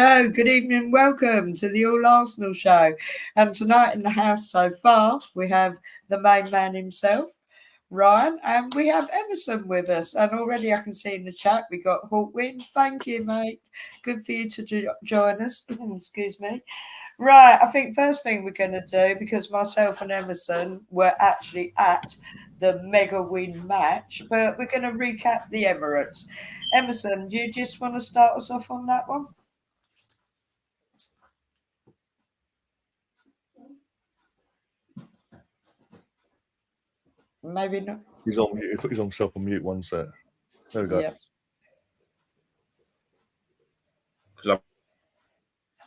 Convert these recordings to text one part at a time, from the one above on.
Hello, good evening, welcome to the All Arsenal show. And tonight in the house so far, we have the main man himself, Ryan, and we have Emerson with us. And already I can see in the chat we got Hawkwind. Thank you, mate. Good for you to join us. Excuse me. Right, I think first thing we're going to do, because myself and Emerson were actually at the mega win match, but we're going to recap the Emirates. Emerson, do you just want to start us off on that one? Maybe not. He's on mute. He put himself on mute one set. There we go. Yeah.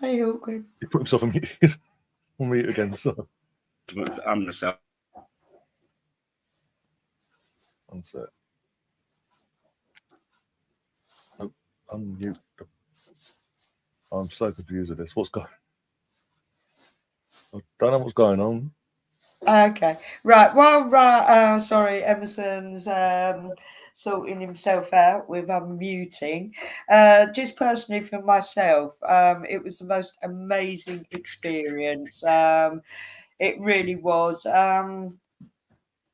Hey, Hawkwind. He put himself on mute. He's on mute again. So I'm myself. One set. Unmute. I'm so confused with this. What's going? I don't know what's going on. Okay, right. Well, sorry, Emerson's sorting himself out with unmuting. Just personally for myself, it was the most amazing experience. It really was. I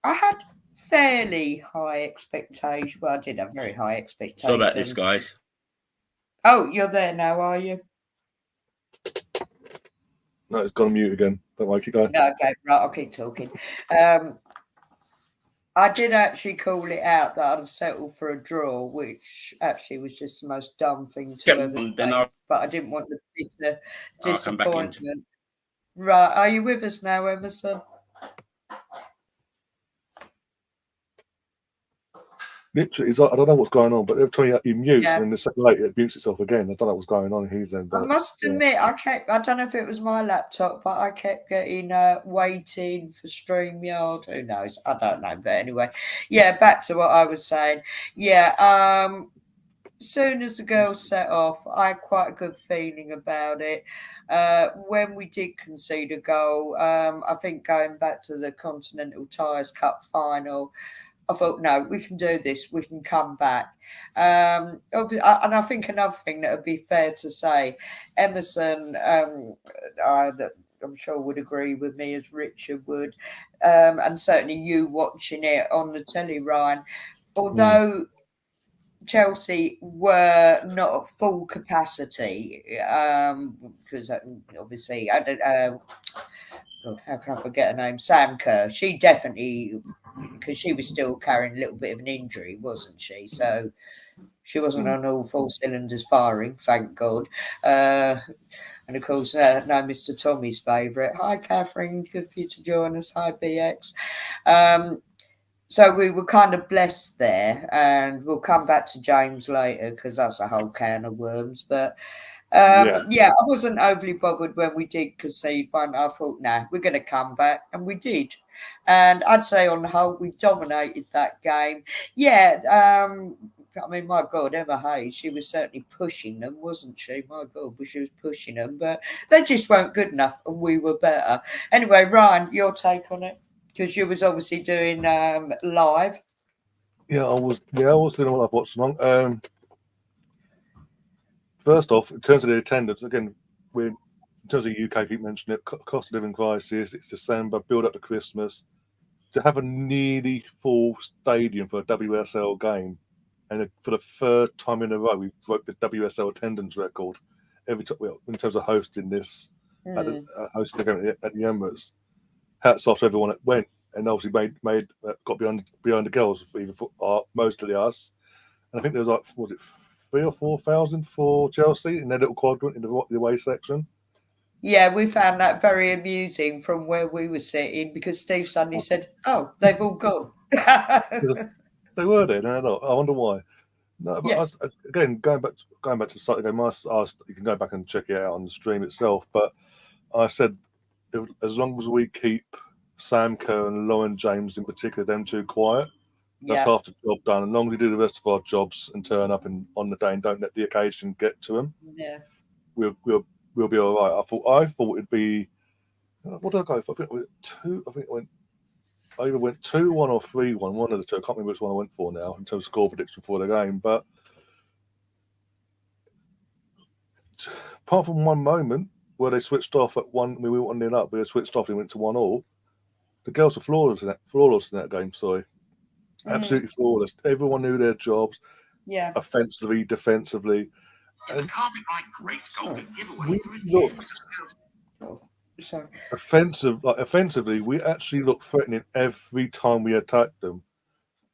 had fairly high expectations. Well, I did have very high expectations. Sorry about this, guys. Oh, you're there now, are you? No, it's gone mute again. Don't like it, going. No, okay, right. I'll keep talking. I did actually call it out that I'd have settled for a draw, which actually was just the most dumb thing to ever say. But I didn't want the particular disappointment. Right, are you with us now, Emerson? Literally, I don't know what's going on, but every time he mutes, and then the second later it mutes itself again. I don't know what's going on. I must admit, I don't know if it was my laptop, but I kept getting waiting for StreamYard. Who knows? I don't know. But anyway, yeah, back to what I was saying. Yeah, soon as the girls set off, I had quite a good feeling about it. When we did concede a goal, I think going back to the Continental Tires Cup final, I thought, no, we can do this. We can come back. And I think another thing that would be fair to say, Emerson, I'm sure would agree with me as Richard would, and certainly you watching it on the telly, Ryan, although Chelsea were not at full capacity, because obviously, I don't. God, how can I forget her name? Sam Kerr. She definitely, because she was still carrying a little bit of an injury, wasn't she? So she wasn't on all four cylinders firing, thank God. And of course, no, Mr. Tommy's favourite. Hi, Catherine. Good for you to join us. Hi, BX. So we were kind of blessed there, and we'll come back to James later because that's a whole can of worms. But I wasn't overly bothered when we did concede one. I thought, nah, we're going to come back, and we did. And I'd say on the whole, we dominated that game. Yeah, I mean, my God, Emma Hayes, she was certainly pushing them, wasn't she? My God, but she was pushing them, but they just weren't good enough, and we were better. Anyway, Ryan, your take on it? Because you was obviously doing live. Yeah, I was doing all I've watched along. First off, in terms of the attendance, again, in terms of UK, keep mentioning it, cost of living crisis, it's December, build up to Christmas. To have a nearly full stadium for a WSL game, and for the third time in a row, we broke the WSL attendance record every time in terms of hosting this, hosting the game at the Emirates. Hats off to everyone that went, and obviously got behind the girls, mostly us. And I think there was like, was it 3,000 or 4,000 for Chelsea in their little quadrant in the away section? Yeah, we found that very amusing from where we were sitting because Steve suddenly said, "Oh, they've all gone." They were there, no, not. I wonder why. No, but yes. Again, going back to the start again, you can go back and check it out on the stream itself. But I said, as long as we keep Sam Kerr and Lauren James in particular, them two quiet, that's half the job done. As long as we do the rest of our jobs and turn up on the day and don't let the occasion get to them, we'll be all right. I thought it'd be, what did I go for? I think it went 2. I either went 2-1 or 3-1. One of the two. I can't remember which one I went for now in terms of score prediction for the game. But apart from one moment where they switched off at one, we were 1-0 up, we switched off and went to 1-1. The girls were flawless in that game. Sorry, absolutely flawless. Everyone knew their jobs. Yeah. Offensively, defensively. And we looked offensively. We actually looked threatening every time we attacked them.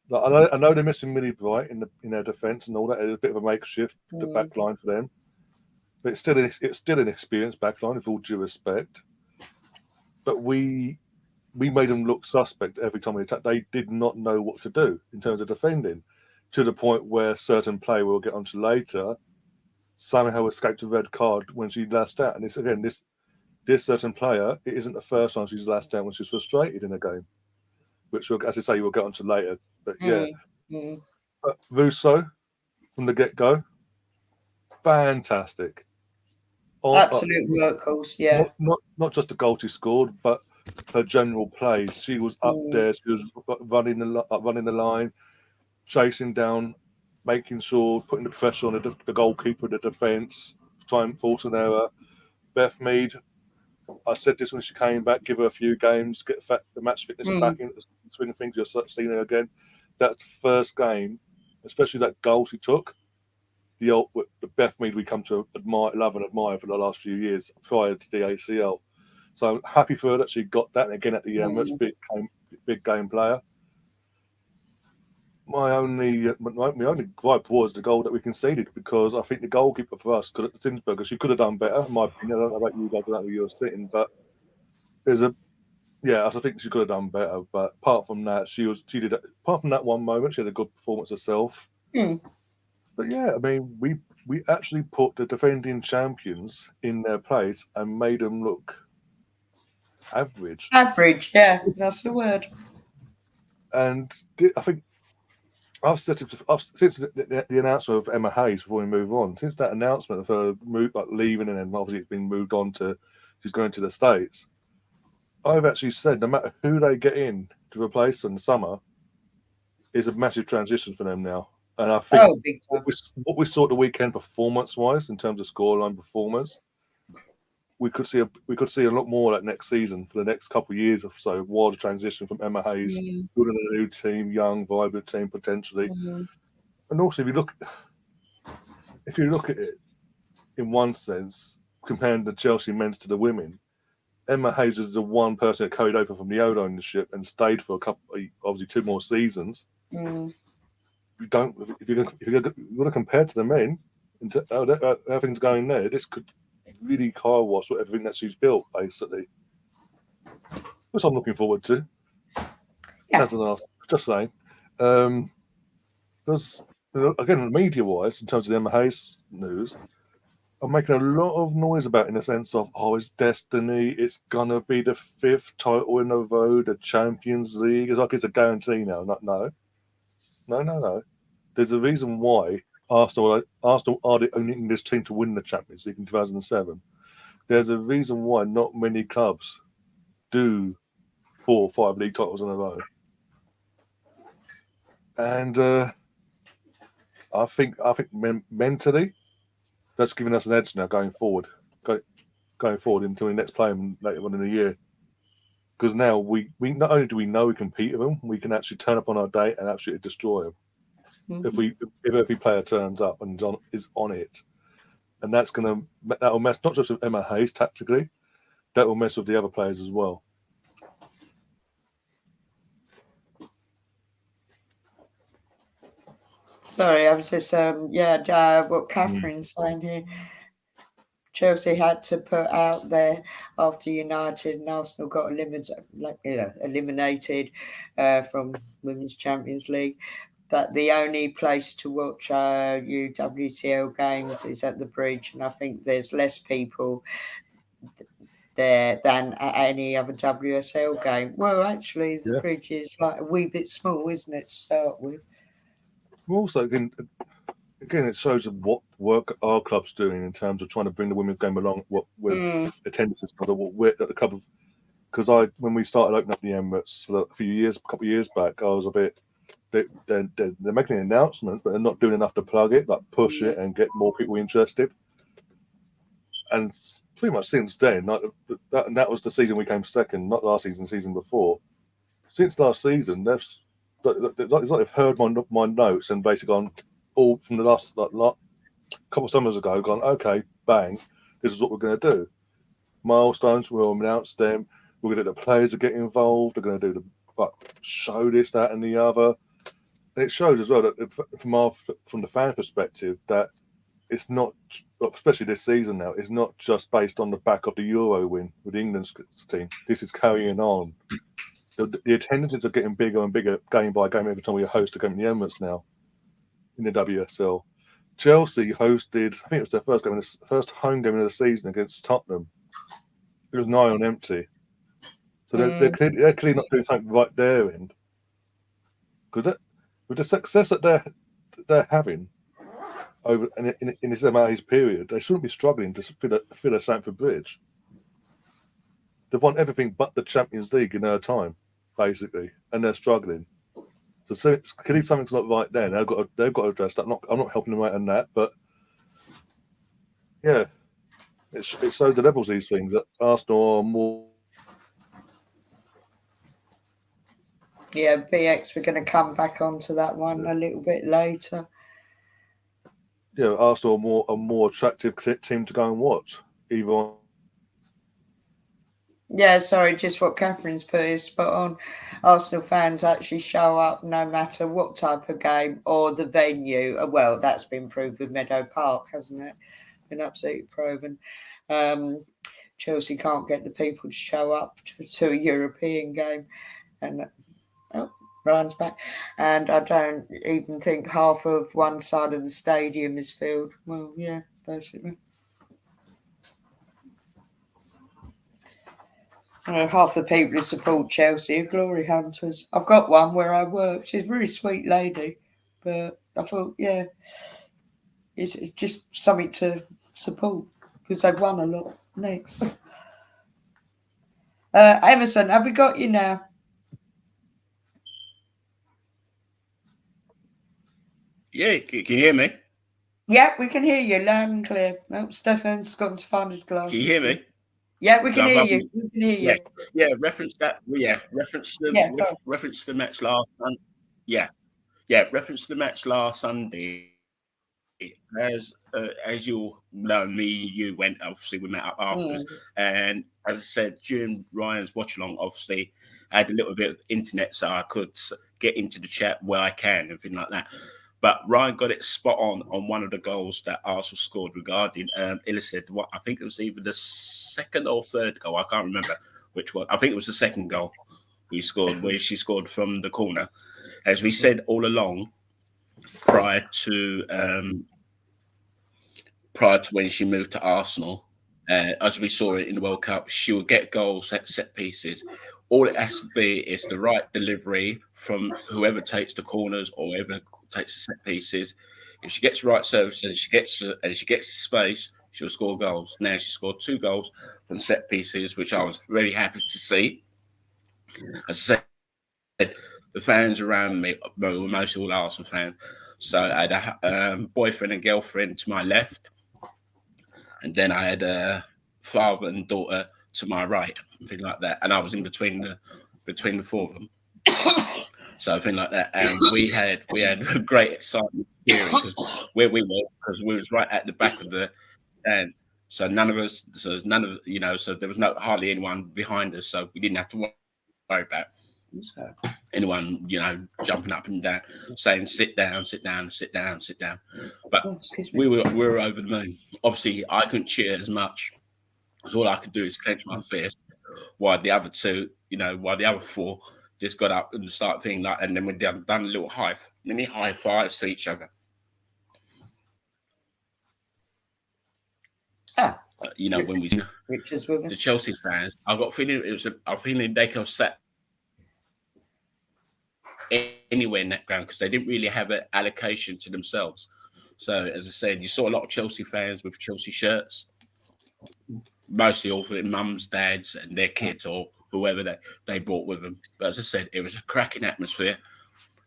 Like, I know they're missing Millie Bright in their defence and all that. It's a bit of a makeshift the back line for them, but it's still an experienced back line with all due respect. But we made them look suspect every time we attacked. They did not know what to do in terms of defending, to the point where certain play we'll get onto later somehow escaped a red card when she lashed out. And this certain player, it isn't the first time she's lashed out when she's frustrated in a game, which, as I say, we'll get onto later. But yeah, Russo from the get-go, fantastic. Absolute workhorse, yeah. Not just the goal she scored, but her general play. She was up there. She was running the line, chasing down, making sure, putting the pressure on the goalkeeper, the defence, trying to force an error. Beth Mead, I said this when she came back, give her a few games, get the match fitness back into the swing of things. You're seeing her again. That first game, especially that goal she took, the Beth Mead we come to love and admire for the last few years prior to the ACL. So I'm happy for her that she got that. And again, at the Emirates, big game player. My only gripe was the goal that we conceded, because I think the goalkeeper for us, Zinsberger, she could have done better, in my opinion. I don't know about you guys, I don't know where you were sitting, but I think she could have done better. But apart from that, apart from that one moment, she had a good performance herself. But yeah, I mean, we actually put the defending champions in their place and made them look average. Average, yeah, that's the word. And I think I've said since the announcement of Emma Hayes, before we move on, since that announcement of her leaving, and then obviously it's been moved on to she's going to the States, I've actually said no matter who they get in to replace in the summer is a massive transition for them now. And I think what we saw at the weekend performance-wise, in terms of scoreline performance, we could see a lot more of that next season for the next couple of years or so, while the transition from Emma Hayes, building a new team, young, vibrant team potentially. And also, if you look at it in one sense, comparing the Chelsea men's to the women, Emma Hayes is the one person that carried over from the old ownership and stayed for obviously 2 more seasons. If you're going to compare to the men, everything's going there. This could really car wash everything that she's built, basically. Which I'm looking forward to. Yeah. Just saying. There's, again, media-wise, in terms of the Emma Hayes news, I'm making a lot of noise about it in the sense of, it's destiny, it's going to be the 5th title in a row, the Champions League. It's like it's a guarantee now. No. There's a reason why Arsenal are the only English team to win the Champions League in 2007. There's a reason why not many clubs do 4 or 5 league titles in a row. And I think mentally, that's giving us an edge now going forward. Going forward until we next play them later on in the year. Because now we not only do we know we compete with them, we can actually turn up on our day and absolutely destroy them. If every player turns up and is on it, and that'll mess not just with Emma Hayes tactically, that will mess with the other players as well. Sorry, I was just what Catherine's saying here. Chelsea had to put out there after United and Arsenal got eliminated from Women's Champions League, that the only place to watch UWCL games is at the Bridge, and I think there's less people there than at any other WSL game. Well, actually, the Bridge is like a wee bit small, isn't it, to start with? Also, again, it shows what work our club's doing in terms of trying to bring the women's game along with attendances at the club. Because when we started opening up the Emirates a couple of years back, I was a bit. They're making announcements, but they're not doing enough to plug it, like push it and get more people interested. and pretty much since then, that was the season we came second, not last season, the season before. Since last season, it's like they've heard my notes and basically gone all from the last couple of summers ago, gone, okay, bang, this is what we're going to do. Milestones, we'll announce them. We're going to get the players to get involved. They're going to do show this, that, and the other. And it shows as well that from the fan perspective that it's not, especially this season now, it's not just based on the back of the Euro win with the England's team. This is carrying on. The attendances are getting bigger and bigger game by game every time we host a game in the Emirates now in the WSL. Chelsea hosted, I think it was their first home game of the season against Tottenham. It was nigh on empty. So they're clearly not doing something right there end. Because with the success that they're having over in this MLA's period, they shouldn't be struggling to fill a Stamford Bridge. They've won everything but the Champions League in their time, basically, and they're struggling. So clearly something's not right there. They've got to address that. I'm not helping them out on that, but yeah, it shows the levels of these things that Arsenal are more. Yeah, BX, we're going to come back onto that one a little bit later. Yeah, Arsenal are more attractive team to go and watch. Yeah, sorry, just what Catherine's put is spot on. Arsenal fans actually show up no matter what type of game or the venue. Well, that's been proved with Meadow Park, hasn't it? Been absolutely proven. Chelsea can't get the people to show up to a European game. And Ryan's back. And I don't even think half of one side of the stadium is filled. Well, yeah, basically. Half the people who support Chelsea are glory hunters. I've got one where I work. She's a really sweet lady. But I thought, yeah, it's just something to support because they've won a lot. Next. Emerson, have we got you now? Yeah, can you hear me? Yeah, we can hear you loud and clear. Oh, Stefan's got to find his glasses. Can you hear me? Yeah, we can hear you. We can hear you. Yeah, reference that. Yeah, reference the match last. Reference the match last Sunday. As you know, you went. Obviously, we met up afterwards, and as I said during Ryan's watch along, obviously, I had a little bit of internet, so I could get into the chat where I can, and things like that. But Ryan got it spot on one of the goals that Arsenal scored regarding Illicit. What I think it was either the second or third goal. I can't remember which one. I think it was the second goal we scored, where she scored from the corner. As we said all along, prior to when she moved to Arsenal, as we saw it in the World Cup, she will get goals at set pieces. All it has to be is the right delivery from whoever takes the corners or whoever takes the set pieces. If she gets the right service and she gets the space, she'll score goals. Now she scored 2 goals from set pieces, which I was very happy to see. As I said, the fans around me were mostly all Arsenal fans. So I had a boyfriend and girlfriend to my left, and then I had a father and daughter to my right, something like that. And I was in between the 4 of them. So thing like that, and we had great excitement hearing because where we were, because we was right at the back of the stand. So there was hardly anyone behind us, so we didn't have to worry about anyone, jumping up and down, saying sit down, sit down, sit down, sit down. But we were over the moon. Obviously, I couldn't cheer as much, because all I could do is clench my fist, while the other 4 just got up and started feeling like, and then we done a little mini high fives to each other. When we Richard's with us. The Chelsea fans, I got feeling they could have sat anywhere in that ground because they didn't really have an allocation to themselves. So as I said, you saw a lot of Chelsea fans with Chelsea shirts, mostly all for their mums, dads, and their kids or whoever they brought with them. But as I said, it was a cracking atmosphere,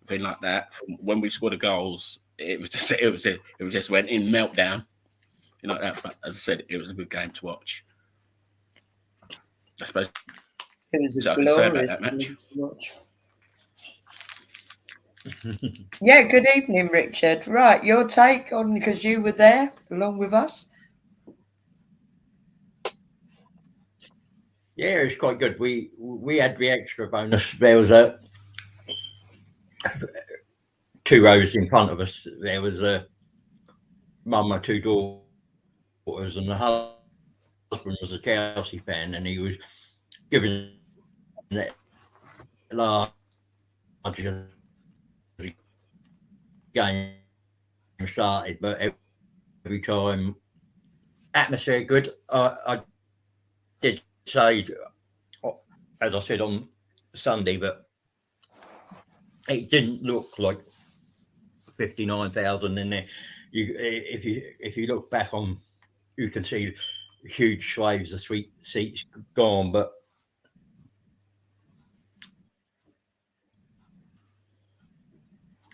thing like that. When we scored the goals, it just went in meltdown. you know that. But as I said, it was a good game to watch. I suppose It was so a I can say about glorious that match. game to watch. Yeah, good evening, Richard. Right, your take on, because you were there along with us. Yeah, it was quite good. We had the extra bonus. There was a 2 rows in front of us. There was a mum and 2 daughters, and the husband was a Chelsea fan, and he was giving it large as the game started, but every time atmosphere good. I did say, as I said on Sunday, but it didn't look like 59,000 in there. If you look back on, you can see huge swathes of sweet seats gone, but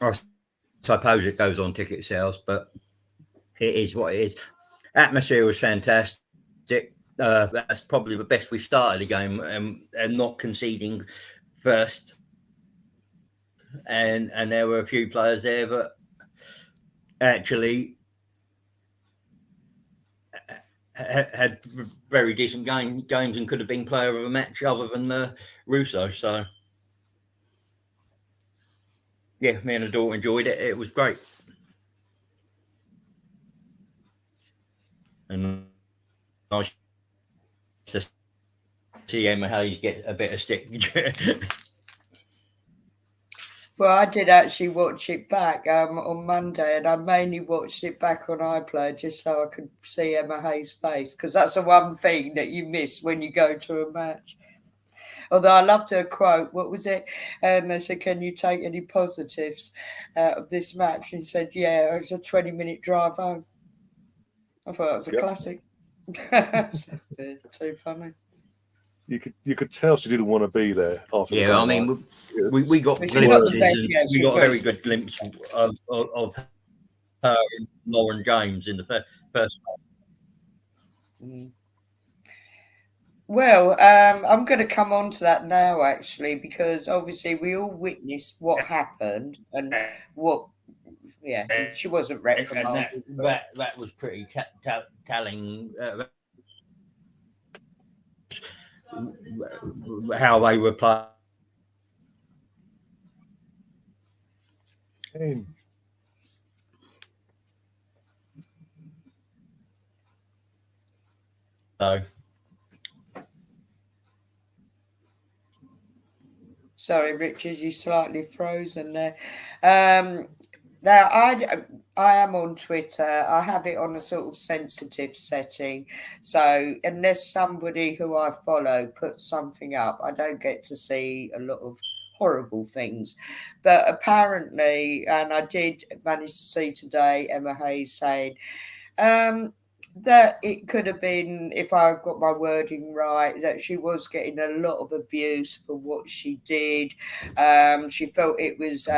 I suppose it goes on ticket sales, but it is what it is. Atmosphere was fantastic. That's probably the best we started the game, and not conceding first. And there were a few players there that actually had very decent games and could have been player of the match other than Russo. So yeah, me and the daughter enjoyed it. It was great. And nice to see Emma Hayes get a bit of stick. Well, I did actually watch it back on Monday, and I mainly watched it back on iPlayer just so I could see Emma Hayes' face, because that's the one thing that you miss when you go to a match. Although I loved her quote. What was it? They said, "Can you take any positives out of this match?" And she said, "Yeah, it's a 20-minute drive home." I thought that was a classic. Too funny. You could tell she didn't want to be there after. Yeah, I mean, we got glimpses. We got a very good glimpse of her and Lauren James in the first. Well, I'm going to come on to that now, actually, because obviously we all witnessed what happened and what. Yeah, she wasn't reprimanded. That was pretty telling. How they were playing. So. Sorry, Richard, you slightly frozen there. Now, I am on Twitter. I have it on a sort of sensitive setting. So unless somebody who I follow puts something up, I don't get to see a lot of horrible things. But apparently, and I did manage to see today Emma Hayes saying that it could have been, if I've got my wording right, that she was getting a lot of abuse for what she did. She felt it was,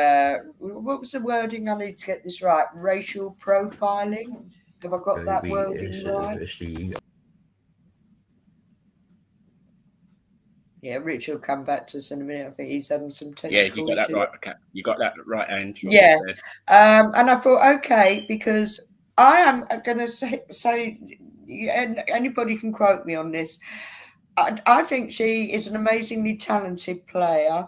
what was the wording? I need to get this right. Racial profiling. Have I got that wording right? Yeah, Richard will come back to us in a minute. I think he's having some technical issues. Yeah, you got that right. Okay. You got that right, Ange. Yeah. And I thought, okay, because I am going to say, and anybody can quote me on this. I think she is an amazingly talented player,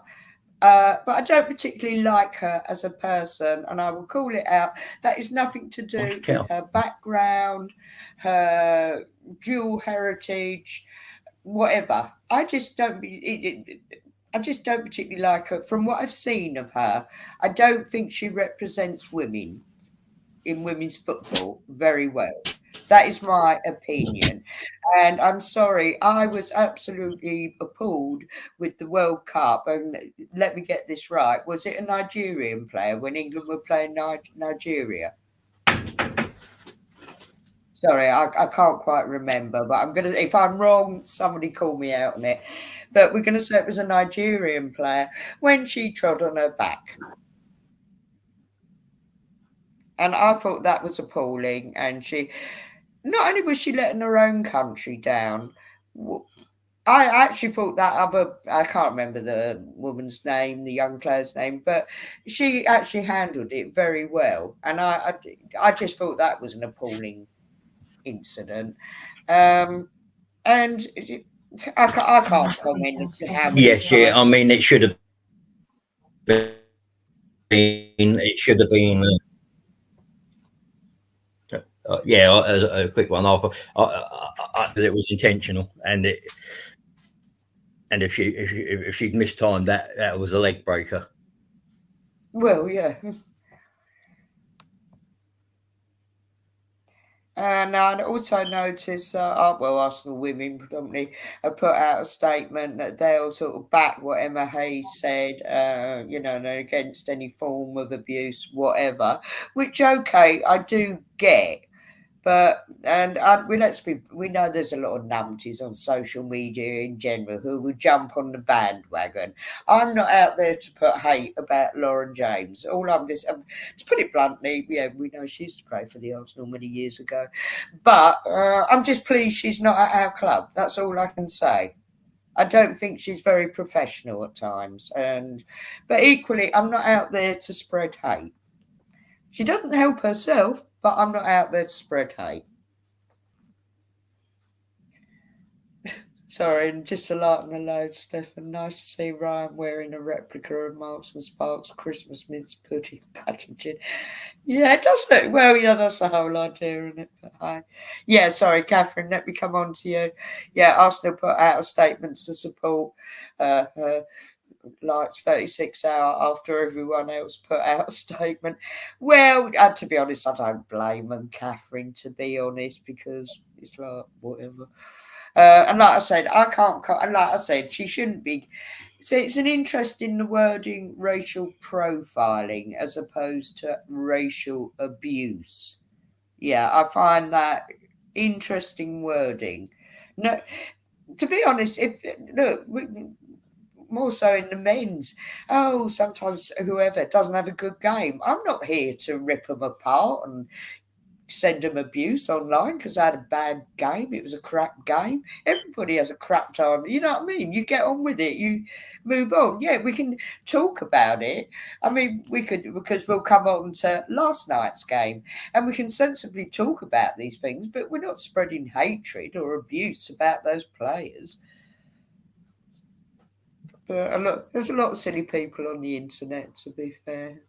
but I don't particularly like her as a person, and I will call it out. That is nothing to do with her background, her dual heritage, whatever. I just don't. I just don't particularly like her. From what I've seen of her, I don't think she represents women in women's football very well. That is my opinion. And I'm sorry, I was absolutely appalled with the World Cup. And let me get this right. Was it a Nigerian player when England were playing Nigeria? Sorry, I can't quite remember, but I'm going to, if I'm wrong, somebody call me out on it. But we're going to say it was a Nigerian player when she trod on her back. And I thought that was appalling. And not only was she letting her own country down, I actually thought that I can't remember the woman's name, the young player's name, but she actually handled it very well. And I just thought that was an appalling incident. And I can't comment on how many Yes, yeah. I times. mean, it should have been. It should have been. Yeah, a quick one. It was intentional, and if she'd mistimed that was a leg breaker. Well, yeah. And I also noticed, Arsenal women predominantly have put out a statement that they'll sort of back what Emma Hayes said, and against any form of abuse, whatever. Which, okay, I do get. But we know there's a lot of numpties on social media in general who will jump on the bandwagon. I'm not out there to put hate about Lauren James. All I'm just to put it bluntly, yeah, we know she used to play for the Arsenal many years ago, but I'm just pleased she's not at our club. That's all I can say. I don't think she's very professional at times, but equally, I'm not out there to spread hate. She doesn't help herself, but I'm not out there to spread hate. Sorry, and just to lighten the load, Stefan, nice to see Ryan wearing a replica of Marks and Sparks Christmas mince pudding packaging. Yeah, it does look, well, yeah, that's the whole idea, isn't it? But hi. Yeah, sorry, Catherine, let me come on to you. Yeah, Arsenal put out a statement to support Lights 36 hours after everyone else put out a statement. Well, to be honest, I don't blame them, Catherine, to be honest, because it's like, whatever. And like I said, and like I said, she shouldn't be. So it's an interest in the wording racial profiling as opposed to racial abuse. Yeah, I find that interesting wording. No, to be honest, more so in the men's. Oh, sometimes whoever doesn't have a good game. I'm not here to rip them apart and send them abuse online because I had a bad game. It was a crap game. Everybody has a crap time. You know what I mean? You get on with it. You move on. Yeah, we can talk about it. I mean, we could, because we'll come on to last night's game and we can sensibly talk about these things, but we're not spreading hatred or abuse about those players. But there's a lot of silly people on the internet, to be fair.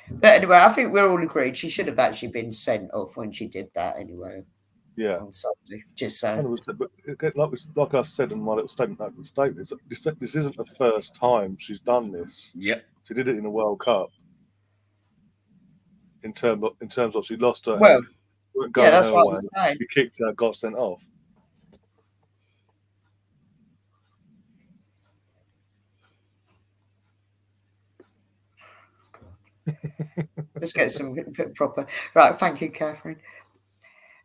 But anyway, I think we're all agreed she should have actually been sent off when she did that anyway. Yeah. On Sunday, just so. 100%, but like I said in my little statement, this isn't the first time she's done this. Yep. She did it in the World Cup. In terms of she lost her Well, head, yeah, that's what I was saying. She kicked her, got sent off. Let's get some proper. Right, thank you, Catherine.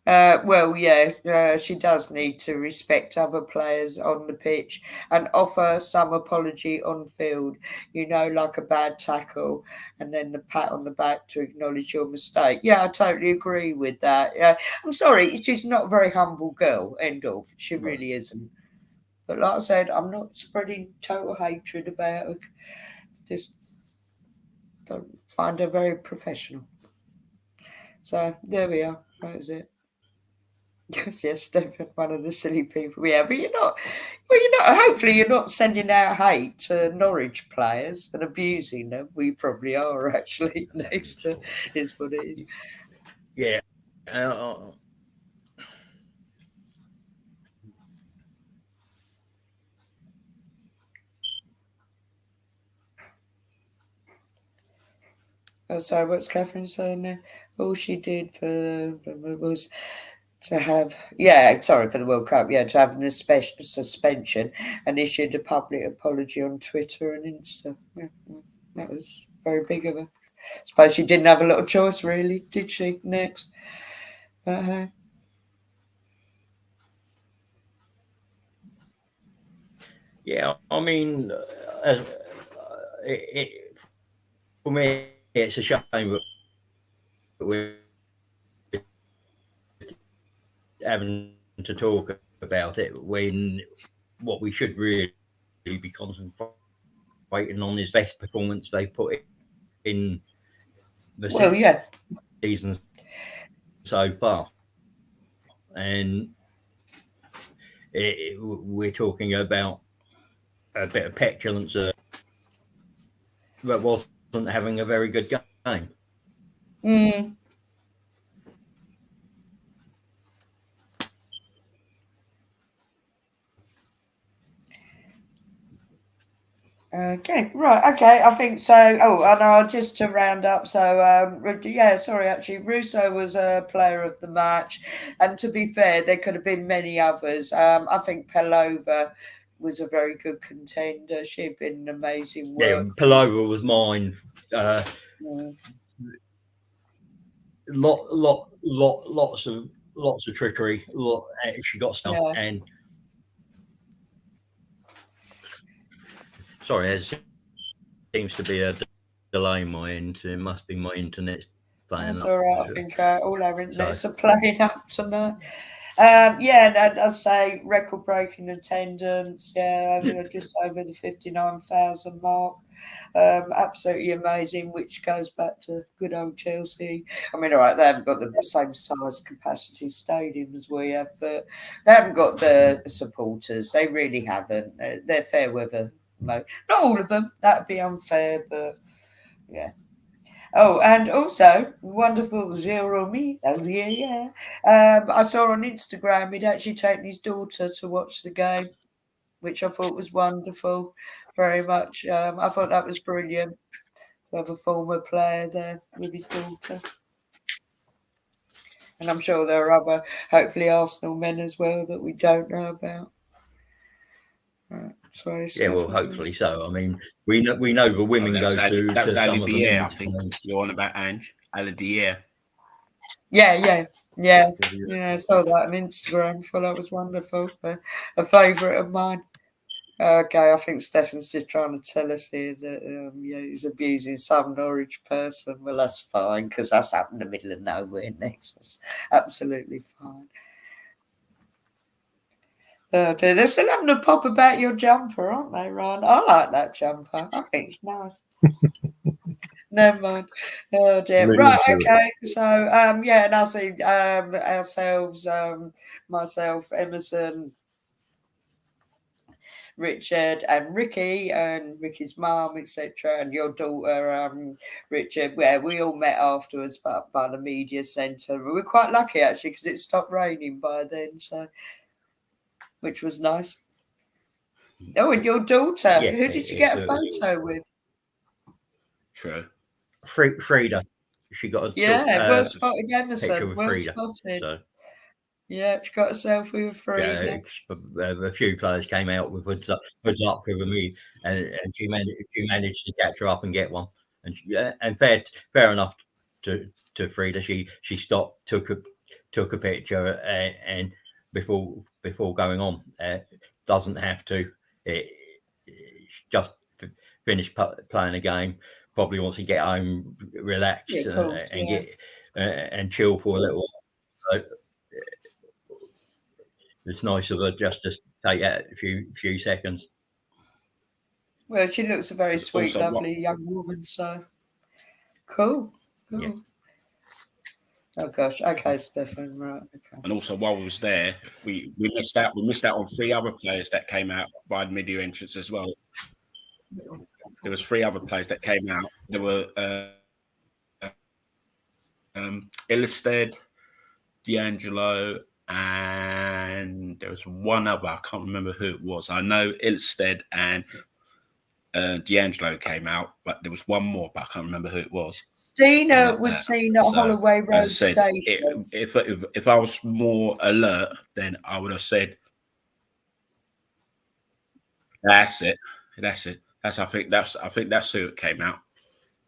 She does need to respect other players on the pitch and offer some apology on field, like a bad tackle and then the pat on the back to acknowledge your mistake. Yeah, I totally agree with that. I'm sorry, she's not a very humble girl, end of. She really isn't. But like I said, I'm not spreading total hatred about her. Just don't find her very professional. So there we are. That is it. Yes, definitely one of the silly people. Yeah, but you're not. Well, you're not. Hopefully, you're not sending out hate to Norwich players and abusing them. We probably are actually. Next, is what it is. Yeah. Oh, sorry, what's Catherine saying there? All she did was to have, for the World Cup, to have an suspension and issued a public apology on Twitter and Insta. Yeah, that was very big of her. I suppose she didn't have a lot of choice, really, did she? Next. Yeah, I mean, for me, it's a shame that we're having to talk about it when what we should really be concentrating on is best performance they put in the season so far. And we're talking about a bit of petulance that wasn't having a very good game. Okay, right, okay, I think so. Oh, and just to round up, so sorry, actually, Russo was a player of the match, and to be fair, there could have been many others. I think Pelova was a very good contender. She'd been an amazing work. Yeah, Pelova was mine. Lots of trickery. She got stuff, and sorry, there seems to be a delay in my end. It must be my internet playing That's up. all right. I think all our internets are playing up tonight. And I'd say record-breaking attendance. Just over the 59,000 mark. Absolutely amazing, which goes back to good old Chelsea. I mean, all right, they haven't got the same size capacity stadium as we have, but they haven't got the supporters. They really haven't. They're fair weather. Not all of them. That'd be unfair, but yeah. Oh, and also wonderful Jeremy. Oh yeah. I saw on Instagram he'd actually taken his daughter to watch the game, which I thought was wonderful, very much. I thought that was brilliant to have a former player there with his daughter. And I'm sure there are other, hopefully, Arsenal men as well that we don't know about. Right. Sorry, yeah, well, hopefully so. I mean, we know the women go through. That was Ali Dier, I think you're on about, Ange. Ali Dier. Yeah. I saw that on Instagram. I thought that was wonderful. A favourite of mine. Okay, I think Stefan's just trying to tell us here that he's abusing some Norwich person. Well, that's fine because that's up in the middle of nowhere next. That's absolutely fine. They're still having a pop about your jumper, aren't they, Ryan? I like that jumper. I think it's nice. Never mind. Oh dear. Right, okay. So and I'll see ourselves, myself, Emerson, Richard and Ricky and Ricky's mum, etc., and your daughter, Richard, where we all met afterwards by the media centre. We were quite lucky actually because it stopped raining by then, so which was nice. Oh, and your daughter, who did you get a photo with? True. Frida. She got a well spotted Emerson. Picture with well Frida. spotted. So. Yeah, she got a selfie with Frida. Yeah, a few players came out with hoods up for me, and she managed to catch her up and get one. And fair enough to Frida. She stopped, took a picture, and before going on, doesn't have to. Just finished playing a game. Probably wants to get home, relax, and get and chill for a little while. So, it's nice of her just to take that a few seconds. Well, she looks a very sweet, lovely young woman. So cool. Yeah. Oh gosh. Okay, Stefan. Right. Okay. And also, while we was there, we missed out. We missed out on 3 other players that came out by the media entrance as well. There was 3 other players that came out. There were Ilstead, D'Angelo, and there was one other. I can't remember who it was. I know Ilstead and D'Angelo came out, but there was one more, but I can't remember who it was. Stina was seen at Holloway Road Station. If I was more alert, then I would have said, "That's it. I think that's who it came out."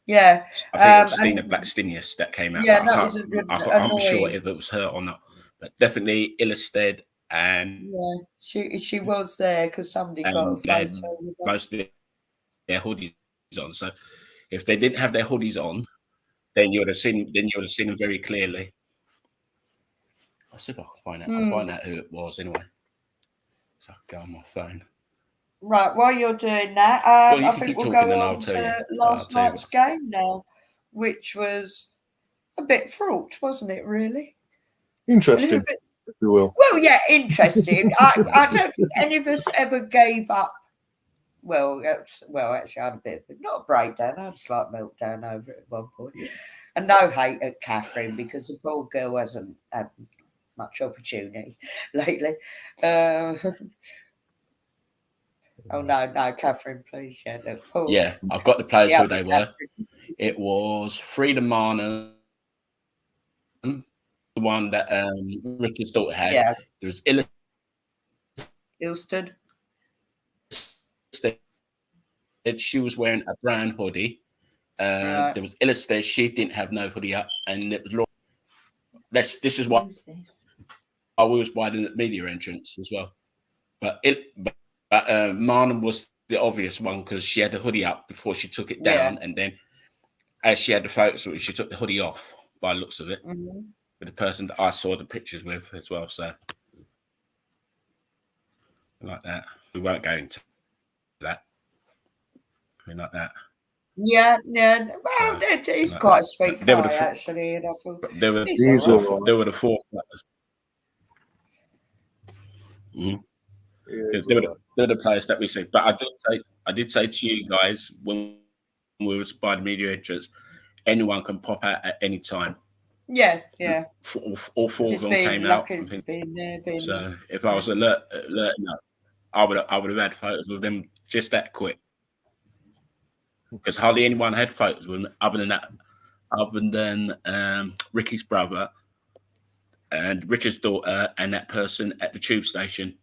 Yeah, I think it was Stina Blackstenius that came out. Yeah, that was a good. I'm sure if it was her or not, but definitely Ilstead and she was there because somebody got a photo with her. Most of their hoodies on. So if they didn't have their hoodies on, then you would have seen them very clearly. see if I can find out. I'll find out who it was anyway. So I can go on my phone. Right, while you're doing that, Well, I think we'll go on to last night's game now, which was a bit fraught, wasn't it, really? Interesting, if you will. Well, yeah, interesting. I don't think any of us ever gave up. Well, actually, I had a bit of not a breakdown. I had a slight meltdown over it at one point. And no hate at Catherine, because the poor girl hasn't had much opportunity lately. Oh no, Catherine, please, yeah, no, Paul. Yeah, I've got the players who they were. It was Frida Marner, the one that Ricky's daughter had. Yeah. There was Ilston. She was wearing a brown hoodie. There was Illister. She didn't have no hoodie up, and it was Laura. This is what I was by the media entrance as well. But Marnham was the obvious one because she had the hoodie up before she took it down, and then as she had the photos, she took the hoodie off by the looks of it with the person that I saw the pictures with as well. So like that, we won't go into that. I mean, like that. Yeah. Well, he's quite a sweet guy, actually. And I thought there were the four players. They were the players that we see. But I did say to you guys when we were by the media entrance, anyone can pop out at any time. Yeah. All four of them came out. So if I was alert, I would have had photos with them just that quick. Because hardly anyone had photos with them other than Ricky's brother and Richard's daughter and that person at the tube station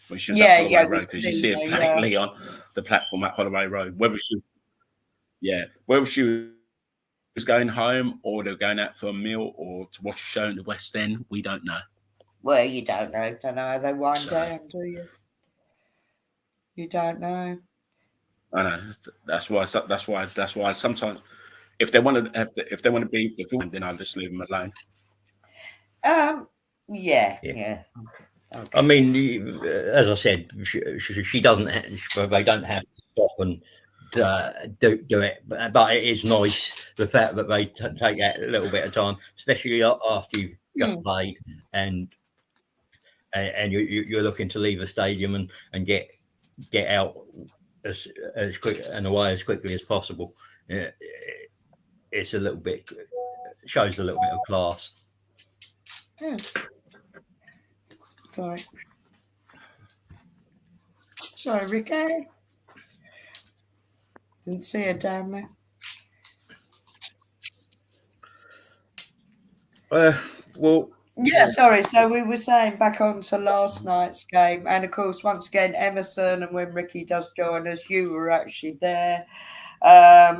when she was at Holloway Road, because you see her plainly on the platform at Holloway Road. Whether she was going home or they were going out for a meal or to watch a show in the West End, we don't know. Well, you don't know. Don't know how they wind down, do you? You don't know. I know. That's why sometimes if they want to be, then I'll just leave them alone. Yeah. Okay. I mean, as I said, she doesn't. They don't have to stop and do it, but it is nice the fact that they take that little bit of time, especially after you've just played and you're looking to leave the stadium and get out as quick and away as quickly as possible. It's a little bit shows a little bit of class. Sorry, Ricky. Didn't see her down there. Well. Yeah, sorry. So we were saying back on to last night's game, and of course, once again, Emerson, and when Ricky does join us, you were actually there. I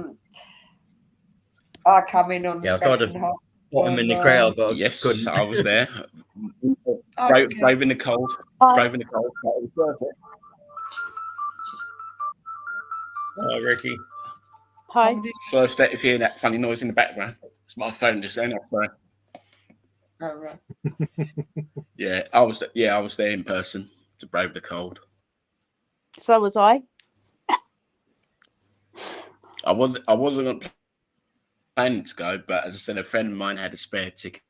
come in on the second half. I'm in the crowd, but yes, couldn't. I was there. Brave in the cold. Brave in the cold. That was perfect. Hi, Ricky. Hi. First, if you hear that funny noise in the background, it's my phone just saying that. Oh, right. I was there in person to brave the cold. So was I. I wasn't planning to go, but as I said, a friend of mine had a spare ticket.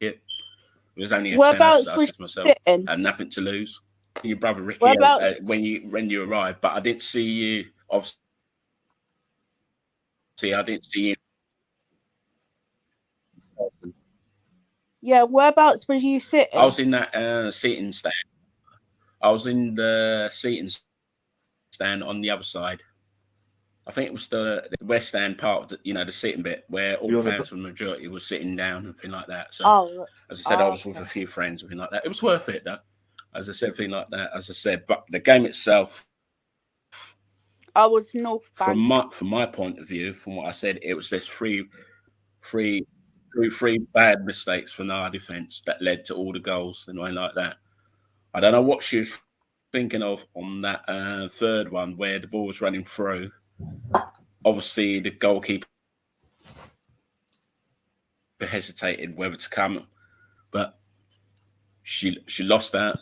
It was only a tenner, so I said to myself, I had nothing to lose. Your brother Ricky, when you arrived, but I didn't see you. Obviously, I didn't see you. Yeah, whereabouts was you sitting? I was in that seating stand. I was in the seating stand on the other side. I think it was the West Stand part of the seating bit where all the fans from the majority was sitting down and things like that. So, as I said, I was with a few friends and things like that. It was worth it, though. As I said, things like that. As I said, but the game itself, I was North Bank. From my point of view, from what I said, it was this three bad mistakes from our defence that led to all the goals and like that. I don't know what she was thinking of on that third one where the ball was running through. Obviously, the goalkeeper hesitated whether to come, but she lost that,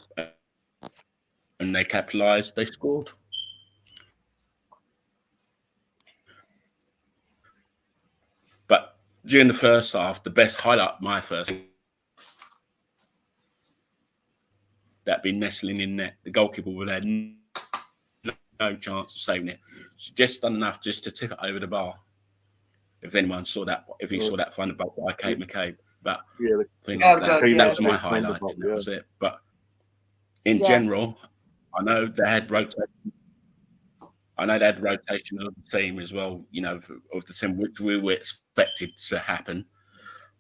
and they capitalised. They scored. But during the first half, the best highlight, my first, that been nestling in net. The goalkeeper would have had no chance of saving it. She just done enough just to tip it over the bar. If anyone saw that, if you saw that fun about by Kate McCabe, but Yeah, that was my highlight. And that was it. But in general, I know they had rotation. I know they had rotation of the team as well. You know, of the team which we were expected to happen.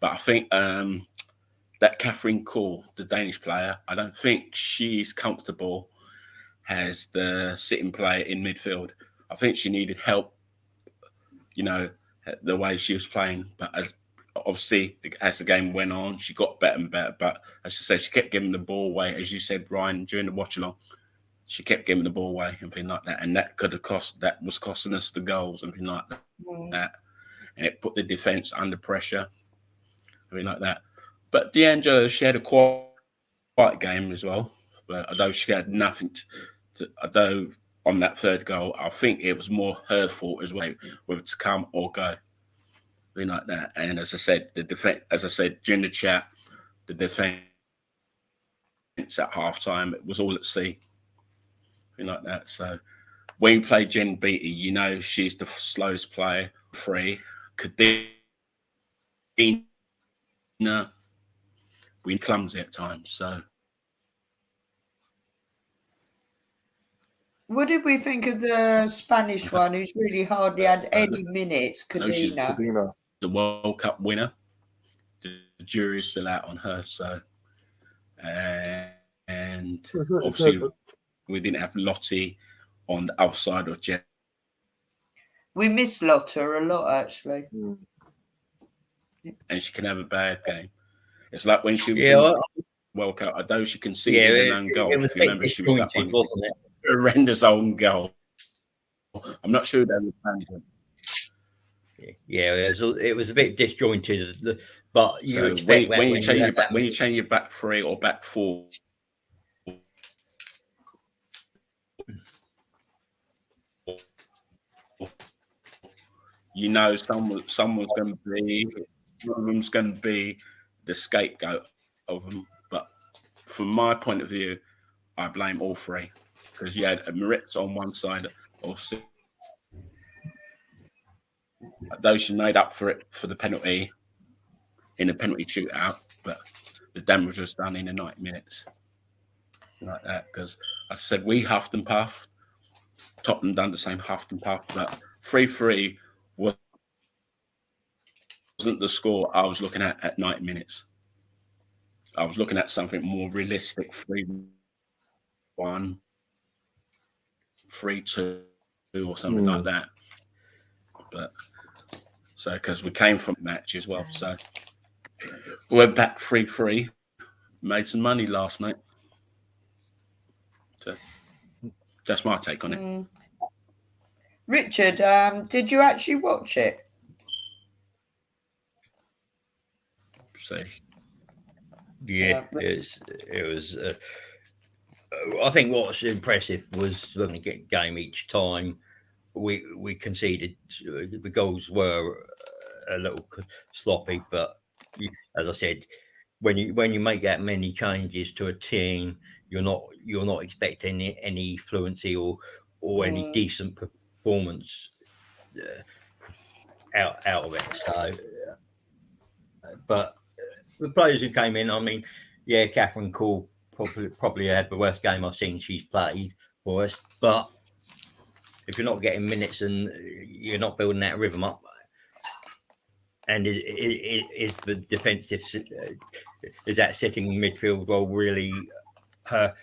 But I think that Catherine Cole, the Danish player, I don't think she's comfortable as the sitting player in midfield. I think she needed help, you know, the way she was playing. But obviously, as the game went on, she got better and better. But as I said, she kept giving the ball away. As you said, Ryan, during the watch-along, she kept giving the ball away and things like that. And that was costing us the goals and things like that. And it put the defence under pressure, something like that. But D'Angelo, she had a quiet game as well. But although she had nothing although on that third goal, I think it was more her fault as well, whether to come or go, something like that. And as I said, during the chat, the defence at halftime, it was all at sea, something like that. So when you play Jen Beattie, you know she's the slowest player, free. Kadina, we clumsy at times. So, what did we think of the Spanish one, who's really hardly had any minutes, Kadina? The World Cup winner. The jury's still out on her. So, and obviously we didn't have Lottie on the outside of Jen. We miss Lotta a lot, actually. And she can have a bad game. It's like when she was in the World Cup, although she can see an own goal. It was remember, she was that one, wasn't it? Horrendous own goal. I'm not sure they were planning. Yeah, it was a bit disjointed, but you expect when you change your back three or back four, you know someone's going to be, one of them's going to be the scapegoat of them. But from my point of view, I blame all three, because you had Emirates on one side, though she made up for it for the penalty in the penalty shootout, but the damage was done in the 90 minutes. Like that, because I said we huffed and puffed. Tottenham done the same, huffed and puffed, but 3-3 wasn't the score I was looking at 90 minutes. I was looking at something more realistic, 3-1, 3-2, or something like that. But so, because we came from match as well, so we're back 3-3. Made some money last night. So that's my take on it. Richard, did you actually watch it? So yeah, it was. I think what's impressive was looking at the game each time. We conceded. The goals were a little sloppy, but as I said, when you make that many changes to a team, you're not expecting any fluency or any decent performance out of it. So, but the players who came in, I mean, yeah, Catherine Cole probably had the worst game I've seen she's played for us. But if you're not getting minutes and you're not building that rhythm up, and is the defensive, is that sitting midfield role really her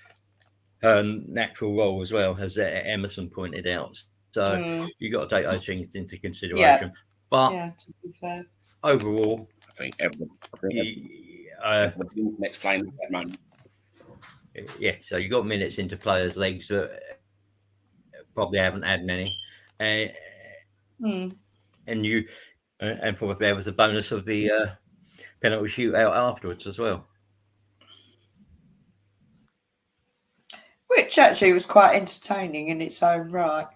natural role as well, as Emerson pointed out? So you've got to take those things into consideration. Yeah. But to be fair, overall, I think everyone next playing at the moment. Yeah, so you got minutes into players' legs that probably haven't had many, and probably there was a bonus of the penalty shootout afterwards as well. which actually was quite entertaining in its own right.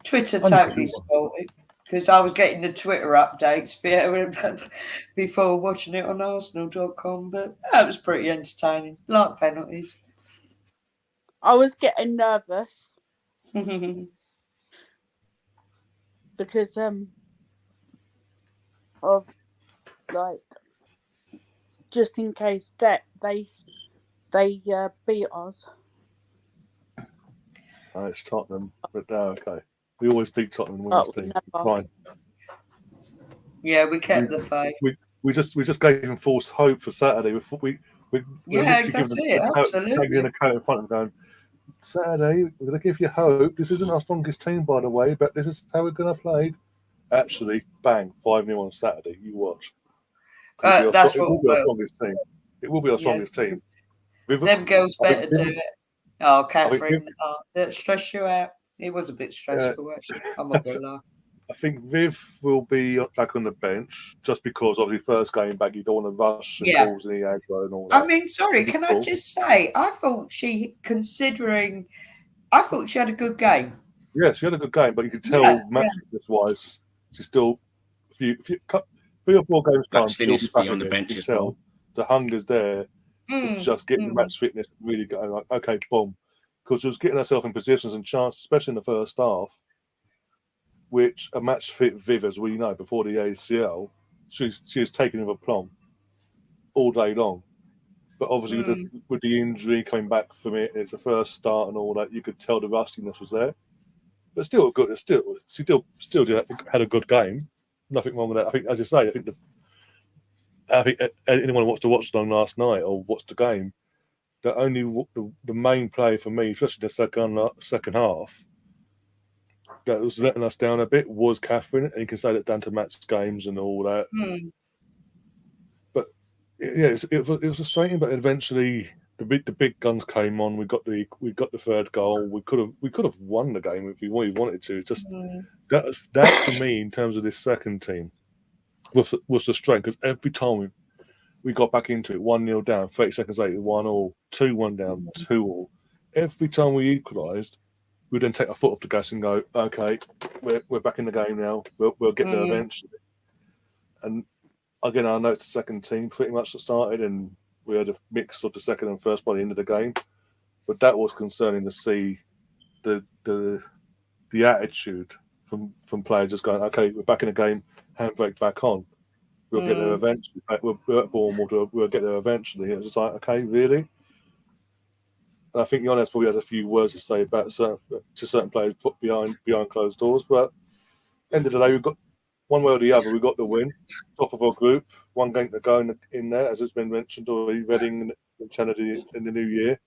Twitter totally spoiled it because I was getting the Twitter updates before watching it on Arsenal.com, but that was pretty entertaining. Like penalties. I was getting nervous because of like just in case that they beat us. It's Tottenham, but okay. We always beat Tottenham when Oh, this team. never. Fine. Yeah, we kept the faith. We just gave him false hope for Saturday. We're Yeah, literally that's giving it. them Absolutely. a coat in front of them going, Saturday, we're going to give you hope. This isn't our strongest team, by the way, but this is how we're going to play. Actually, bang, 5-0 on Saturday. You watch. That's it will what be our strongest team. It will be our strongest team. Them girls better do it. Oh, Catherine, that stressed you out. It was a bit stressful, actually. I'm not going to lie. I think Viv will be back on the bench just because, obviously, first game back, you don't want to rush and balls in the aggro and all that. I mean, sorry, can I just say, I thought she had a good game. Yeah, she had a good game, but you could tell match fitness-wise, she's still a few 3 or 4 games time. She'll be back on the bench as well. The hunger's there. It's just getting the match fitness really going. Like, okay, boom, because she was getting herself in positions and chances, especially in the first half, which a match fit Viv, as we know, before the ACL, she was taking with a plum all day long. But obviously, with the injury coming back from it, it's the first start and all that, you could tell the rustiness was there. But still good. She still had a good game. Nothing wrong with that. I think, as you say, I think anyone who wants to watch it on last night or watch the game, the main play for me, especially the second half, that was letting us down a bit was Catherine, and you can say that down to Matt's games and all that. But yeah, it was frustrating. But eventually, the big guns came on. We got the third goal. We could have won the game if we wanted to. Just that for me, in terms of this second team, was the strength, because every time we got back into it, 1-0 down, 30 seconds later, 1-1, 2-1 down, 2-2. Every time we equalised, we then take our foot off the gas and go, okay, we're back in the game now. We'll get there eventually. And again, I know it's the second team pretty much that started, and we had a mix of the second and first by the end of the game. But that was concerning to see the attitude from players just going, okay, we're back in the game, handbrake back on. We'll get there eventually. We're at Bournemouth, we'll get there eventually. It was just like, okay, really? And I think Jonas probably has a few words to say about certain players put behind closed doors. But end of the day, we've got one way or the other. We got the win, top of our group. 1 game to go in there, as it's been mentioned already. Reading and Kennedy in the new year.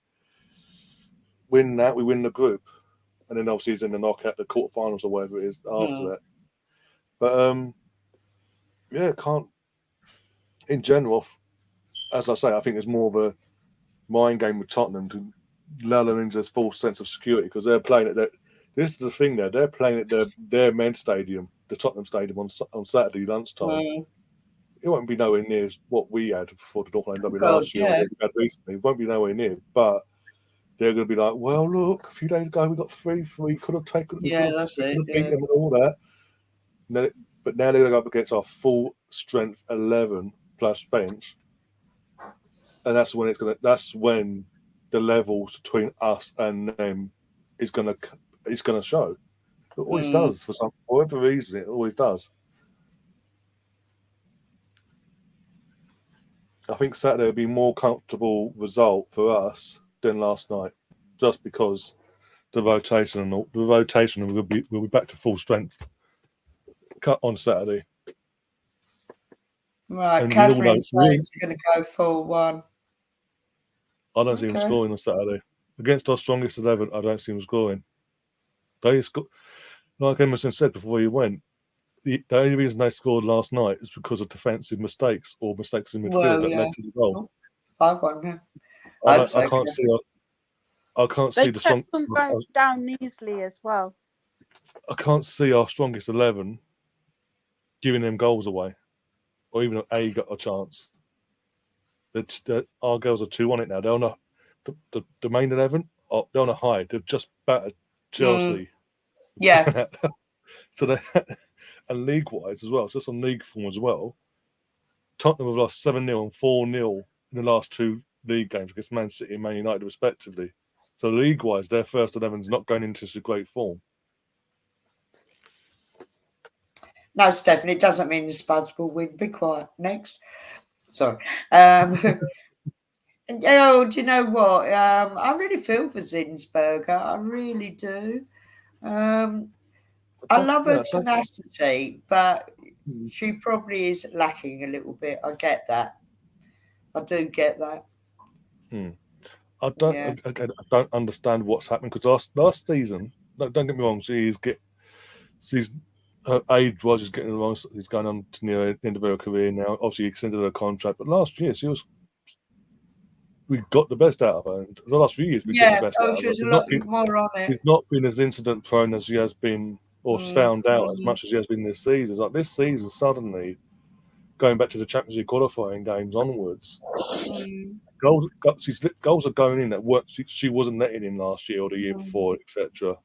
Win that, we win the group, and then obviously he's in the knockout, the quarterfinals or whatever it is after that. But yeah, can't. In general, as I say, I think it's more of a mind game with Tottenham to lull them into this false sense of security, because they're playing at that. This is the thing there. They're playing at their main stadium, the Tottenham Stadium, on Saturday lunchtime. It won't be nowhere near what we had for the Northland Derby last year. Or what we had recently. It won't be nowhere near. But they're going to be like, well, look, a few days ago we got 3-3. Could have taken. That's it. Beat them and all that. But now they're going to go up against our full strength 11 plus bench, and that's when the levels between us and them is going to show. It always does for whatever reason. It always does. I think Saturday will be a more comfortable result for us than last night, just because the rotation will be back to full strength on Saturday. Right, Catherine says you're going to go 4-1. I don't see him scoring on Saturday. Against our strongest 11, I don't see him scoring. Like Emerson said before he went, the only reason they scored last night is because of defensive mistakes or mistakes in midfield that led to the goal. 5-1, I can't see the strong. They kept them down easily as well. I can't see our strongest 11 giving them goals away, or even got a chance. Our girls are 2 on it now. the main 11, they're on a high. They've just battered Chelsea. Yeah. So they and league-wise as well, just on league form as well. Tottenham have lost 7-0 and 4-0 in the last 2 league games against Man City and Man United, respectively. So league-wise, their first 11's not going into such a great form. No, Stephen, it doesn't mean the Spuds will win. Be quiet. Next. Sorry. Oh, do you know what? I really feel for Zinsberger. I really do. I love her tenacity, but she probably is lacking a little bit. I get that. I do get that. I don't understand what's happening because last season, don't get me wrong, she's her age was just getting along. She's going on to near the end of her career now. Obviously, extended her contract, but last year we got the best out of her. And the last few years, we get the best out of her. She was a lot more on it. She's not been as incident prone as she has been, or found out as much as she has been this season. It's like this season, suddenly going back to the Champions League qualifying games onwards, goals are going in that she wasn't letting in last year or the year before, etc.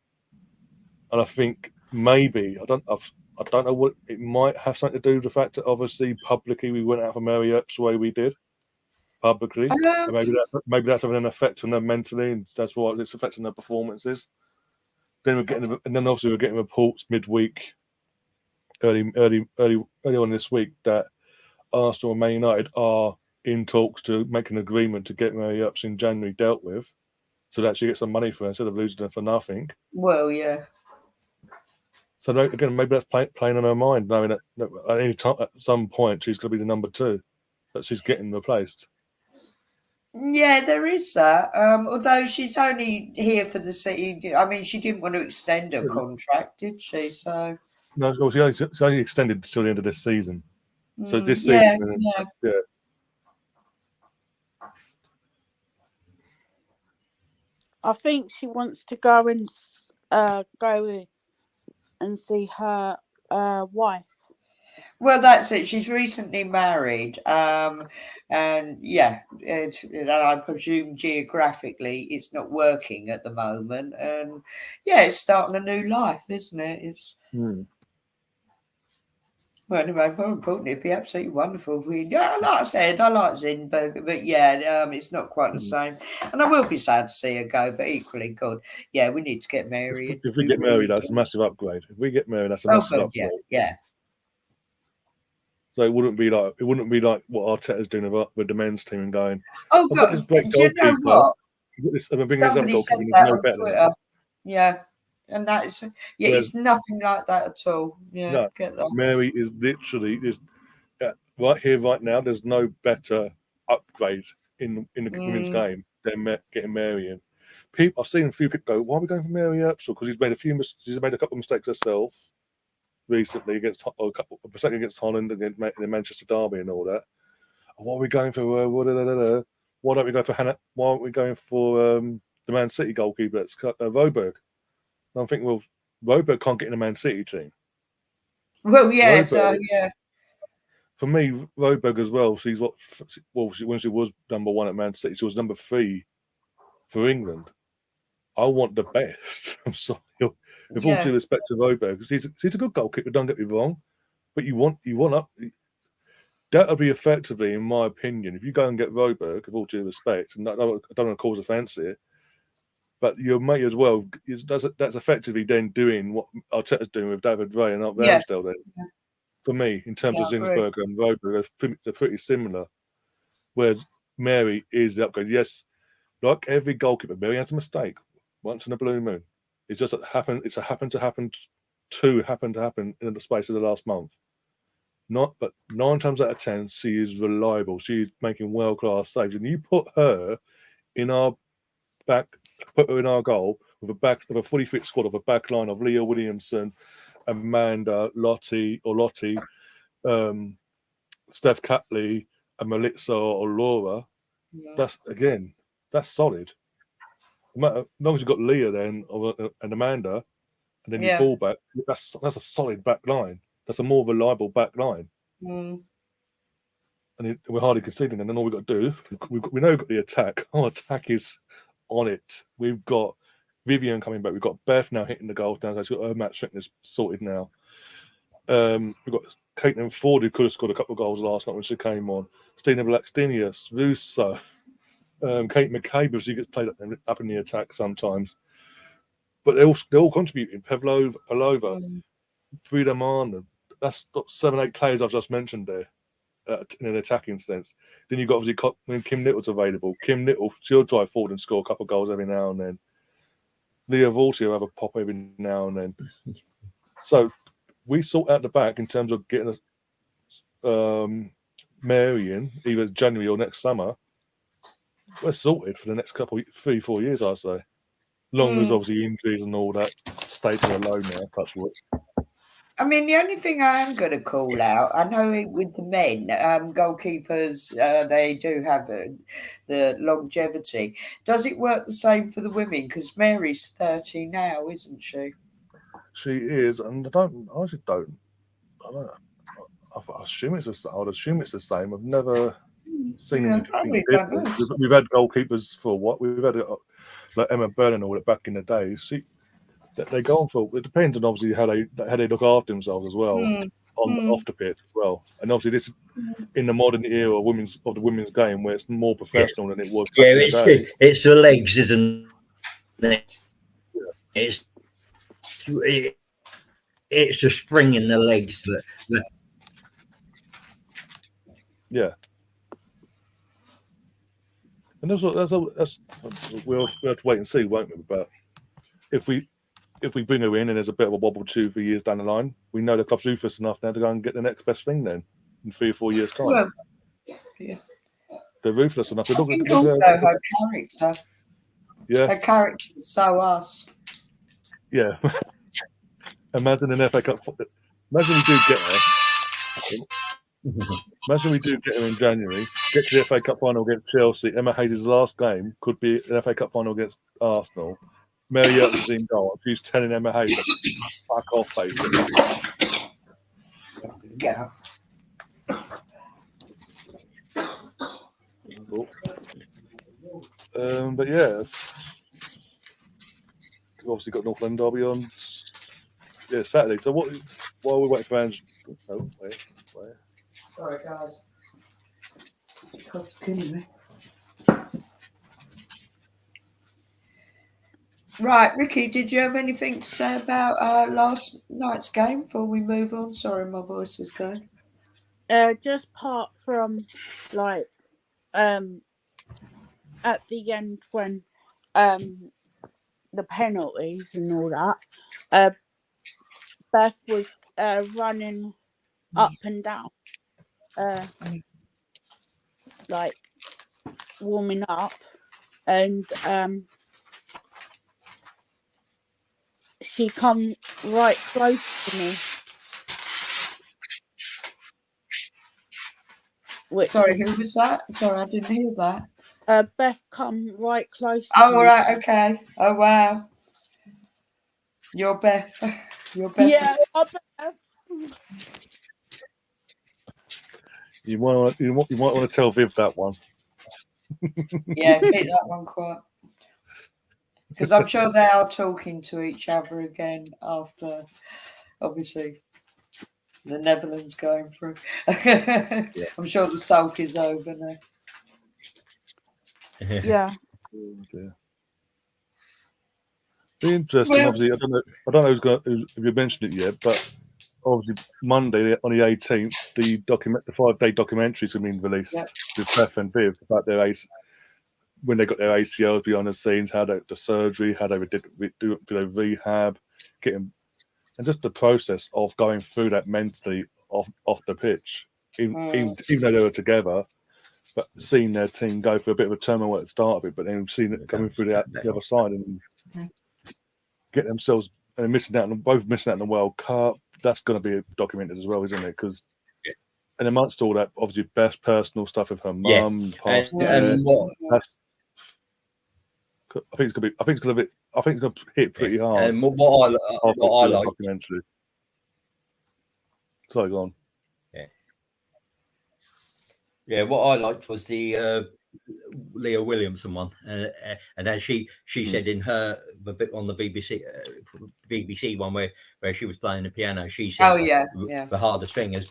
And I think maybe I don't know what it might have something to do with the fact that obviously publicly we went out for Mary Earps the way we did publicly. And maybe that's having an effect on her mentally, and that's why it's affecting her performances. Then obviously we're getting reports midweek, early on this week that Arsenal and Man United are in talks to make an agreement to get Mary Earps in January dealt with, so that she gets some money for her instead of losing her for nothing. Well, yeah. So again, maybe that's playing on her mind, knowing that at any time, at some point, she's going to be the number 2, that she's getting replaced. Yeah, there is that. Although she's only here for the city. I mean, she didn't want to extend her contract, did she? So no, she only extended till the end of this season. So this season, yeah. I think she wants to go and see her wife. Well, that's it. She's recently married, and I presume geographically it's not working at the moment, and it's starting a new life, isn't it? It's well, anyway, more importantly, it'd be absolutely wonderful. Like I said, I like Zinberger, but it's not quite the same. And I will be sad to see her go, but equally good. Yeah, we need to get married. If we get married, that's a massive upgrade. If we get married, that's a massive upgrade. Yeah. So it wouldn't be like what Arteta's doing with the men's team and going, oh God, this great do you know what? Somebody said that on Twitter. Yeah. And that is, it's nothing like that at all. Yeah, no, get that. Mary is literally right here, right now. There's no better upgrade in the women's game than getting Mary in. I've seen a few people go, "Why are we going for Mary Earps?" Because she's made a couple of mistakes herself recently against a mistake against Holland, against the Manchester derby, and all that. Why are we going for? Why don't we go for Hannah? Why aren't we going for the Man City goalkeeper? It's Voberg. I'm thinking, well, Roberg can't get in a Man City team. Well, yeah, Roberg, for me, Roberg as well. When she was number 1 at Man City, she was number 3 for England. I want the best. I'm sorry, with all due respect to Roberg, she's a good goalkeeper. Don't get me wrong, but you want up. That would be effectively, in my opinion, if you go and get Roberg, with all due respect, and I don't want to cause offence here. But you may as well. That's effectively then doing what Arteta's doing with David Ray and Ramsdale. Then, for me, in terms of Zinsberger and Roberg, they're pretty similar. Whereas Mary is the upgrade. Yes, like every goalkeeper, Mary has a mistake once in a blue moon. It's just happened. It's happened to happen in the space of the last month. But 9 times out of 10, she is reliable. She's making world-class saves, and you put her in our goal with a fully fit squad of a back line of Leah Williamson, Amanda, Lottie, Steph Catley, and Melissa or Laura. That's solid. As long as you've got Leah then and Amanda, and then you fall back, that's a solid back line. That's a more reliable back line. and we're hardly conceding. And then all we've got to do, we know we've got the attack. Our attack is on it. We've got Vivian coming back. We've got Beth now hitting the goals now. She's got her match fitness sorted now. We've got Caitlin Ford, who could have scored a couple of goals last night when she came on. Stina Blackstenius, Russo, Kate McCabe, because she gets played up in the attack sometimes. But they're all contributing. Pelova, Frida Marner. That's 7-8 players I've just mentioned there in an attacking sense. Then you've got obviously when Kim Little's available. Kim Little, she'll drive forward and score a couple of goals every now and then. Leah Vorti will have a pop every now and then. So we sort out the back in terms of getting Mary in either January or next summer. We're sorted for the next 3-4 years, I'd say. Long as obviously injuries and all that stay to alone now, touch wood. I mean, the only thing I am going to call out, I know with the men, goalkeepers, they do have the longevity. Does it work the same for the women? Because Mary's 30 now, isn't she? She is, and I assume it's the same. I've never seen anything different. We've had goalkeepers for what? We've had like Emma Byrne all that back in the day. They go on for. It depends on obviously how they look after themselves as well off the pitch as well. And obviously this in the modern era of the women's game where it's more professional than it was. Yeah, it's the legs, isn't it? Yeah. It's the spring in the legs that. Yeah. And that's we'll have to wait and see, won't we? But if we bring her in and there's a bit of a wobble 2-3 years down the line, we know the club's ruthless enough now to go and get the next best thing then in 3 or 4 years' time. Well, yeah. They're ruthless enough. I think also her character. Yeah. Her character is so us. Yeah. Imagine an FA Cup. Imagine we do get her. Imagine we do get her in January, get to the FA Cup final against Chelsea. Emma Hayes' last game could be an FA Cup final against Arsenal. Mary Yates is in goal. She's telling Emma Hayes to fuck off, basically. Get up. But yeah, we've obviously got North London Derby on Saturday. So while we're waiting for Ange, wait. Sorry, guys. The cup's killing me. Right, Ricky, did you have anything to say about last night's game before we move on? Sorry, my voice is going. Just apart from like at the end when the penalties and all that, Beth was running up and down, like warming up, and she come right close to me. Sorry, who was that? Sorry, I didn't hear that. Beth come right close. Oh, right, okay. Oh, wow. You're Beth. You're Beth. Yeah, Beth. You might want to tell Viv that one. Yeah, keep that one quiet. Because I'm sure they are talking to each other again after, obviously, the Netherlands going through. I'm sure the sulk is over now. Yeah. Be interesting. Well, obviously, I don't know if you mentioned it yet, but obviously Monday on the 18th, the 5-day documentary is going to be released with Beth and Viv about their when they got their ACLs behind the scenes, how the surgery, how they did their rehab, and just the process of going through that mentally off the pitch, even though they were together, but seeing their team go through a bit of a turmoil at the start of it, but then seeing it coming through the other side and get themselves and missing out on the World Cup. That's going to be documented as well, isn't it? Because and amongst all that, obviously, Beth's personal stuff with her mum, I think it's going to hit pretty hard. And what I like, documentary. Sorry, go on. Yeah. Yeah, what I liked was the Leah Williamson one, and as she said in her the bit on the BBC one where she was playing the piano, she said, Oh yeah. the hardest thing is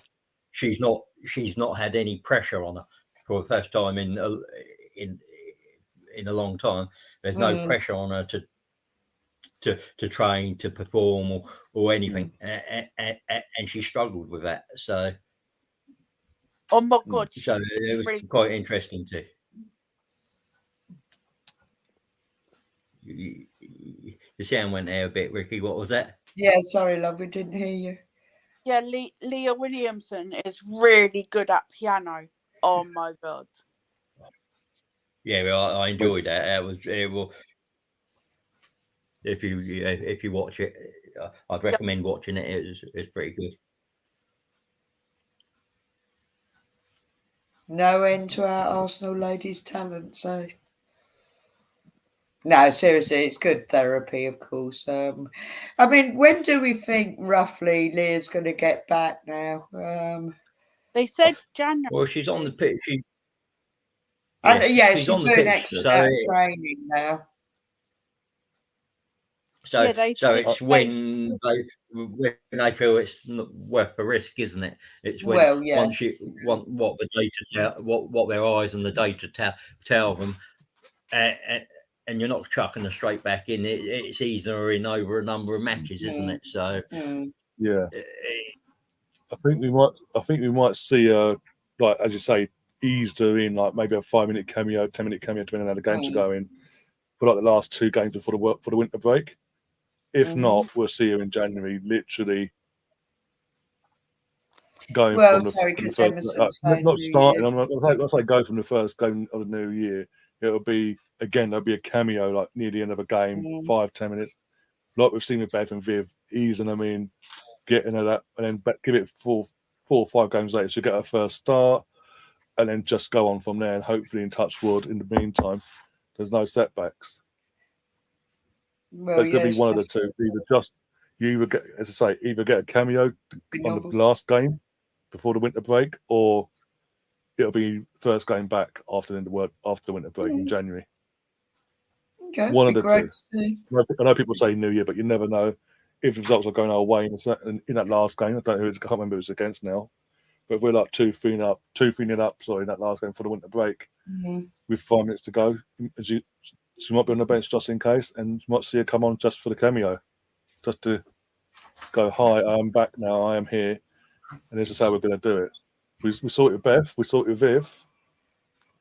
she's not had any pressure on her for the first time in a long time. There's no pressure on her to train, to perform or anything, and she struggled with that. So, oh my God, so it was quite interesting too. The sound went there a bit, Ricky. What was that? Yeah, sorry, love, we didn't hear you. Yeah, Leah Williamson is really good at piano. Oh my God. Yeah, I enjoyed that. It will. If you watch it, I'd recommend watching it. It's pretty good. No end to our Arsenal ladies' talent, so. No, seriously, it's good therapy, of course. I mean, when do we think roughly Leah's going to get back now? They said January. Well, she's on the pitch. She's on the doing pitch, extra training now. So, Yeah, it's when they feel it's not worth the risk, isn't it? It's when once you want what the data what their eyes and the data tell them, and you're not chucking her straight back in. It's easing her in over a number of matches, isn't it? So, yeah, I think we might see like as you say, eased her in, like maybe a 5-minute cameo, 10-minute cameo, depending on how the games are going, for like the last 2 games before the winter break. If not, we'll see her in January, literally going from the first, not starting. I'm not say go from the first game of the new year. It'll be there'll be a cameo like near the end of a game, 5-10 minutes, like we've seen with Beth and Viv, easing them in, getting her that, and then give it 4 or 5 games later, she'll get her first start, and then just go on from there. And hopefully, in touch wood, in the meantime, there's no setbacks. Well, there's going to be one of the two. Either get a cameo on the last game before the winter break, or it'll be first game back after the winter break in January. Okay, one of the two. I know people say New Year, but you never know if the results are going our way in that last game. I don't know who I can't remember who it's against now. But if we're like 2-3 up, in that last game for the winter break, with 5 minutes to go, she might be on the bench just in case, and you might see her come on just for the cameo, just to go, hi, I am back now, I am here, and this is how we're going to do it. We saw it with Beth, we saw it with Viv.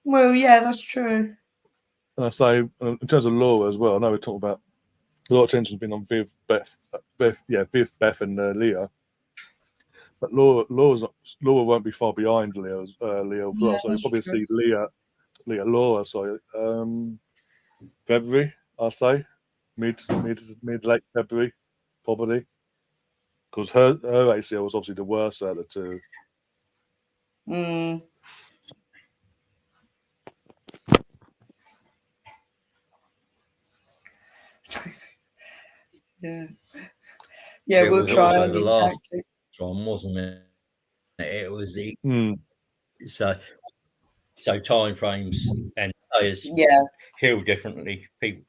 Well, yeah, that's true. And I say, in terms of Laura as well, I know we're talking about a lot of attention's been on Viv, Beth, Beth, and Leah. But Laura won't be far behind Leah as well. So you'll probably see Laura, February, I'll say. Mid late February, probably. Because her ACL was obviously the worst out of the two. Yeah, we'll try on the last one, wasn't it? It was so time frames and players heal differently. People.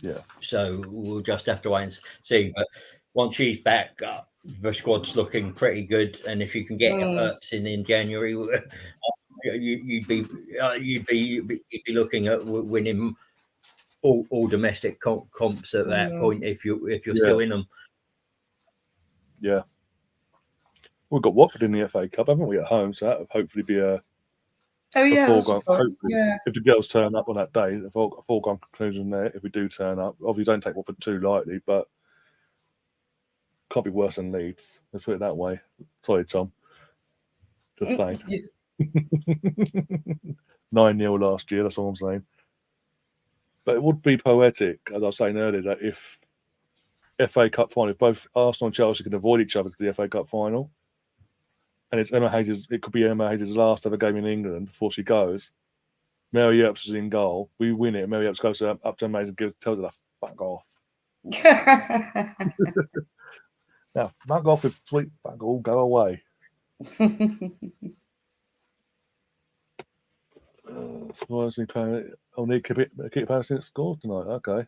Yeah. So we'll just have to wait and see. But once she's back, the squad's looking pretty good. And if you can get Ertz in January, you'd be looking at winning all domestic comps at that point if you're still in them. Yeah. We've got Watford in the FA Cup, haven't we, at home? So that'll hopefully be a foregone. Hopefully, if the girls turn up on that day, a foregone conclusion there. If we do turn up, obviously don't take Watford too lightly, but can't be worse than Leeds. Let's put it that way. Sorry, Tom. Just saying. 9-0 last year. That's all I'm saying. But it would be poetic, as I was saying earlier, that if FA Cup final, if both Arsenal and Chelsea can avoid each other to the FA Cup final, and it could be Emma Hayes' last ever game in England before she goes. Mary Earps is in goal. We win it. Mary Earps goes up to Hayes and tells her to fuck off. Now, fuck off with sweet fuck all, go away. Surprisingly, I'll need to keep passing its score tonight. Okay.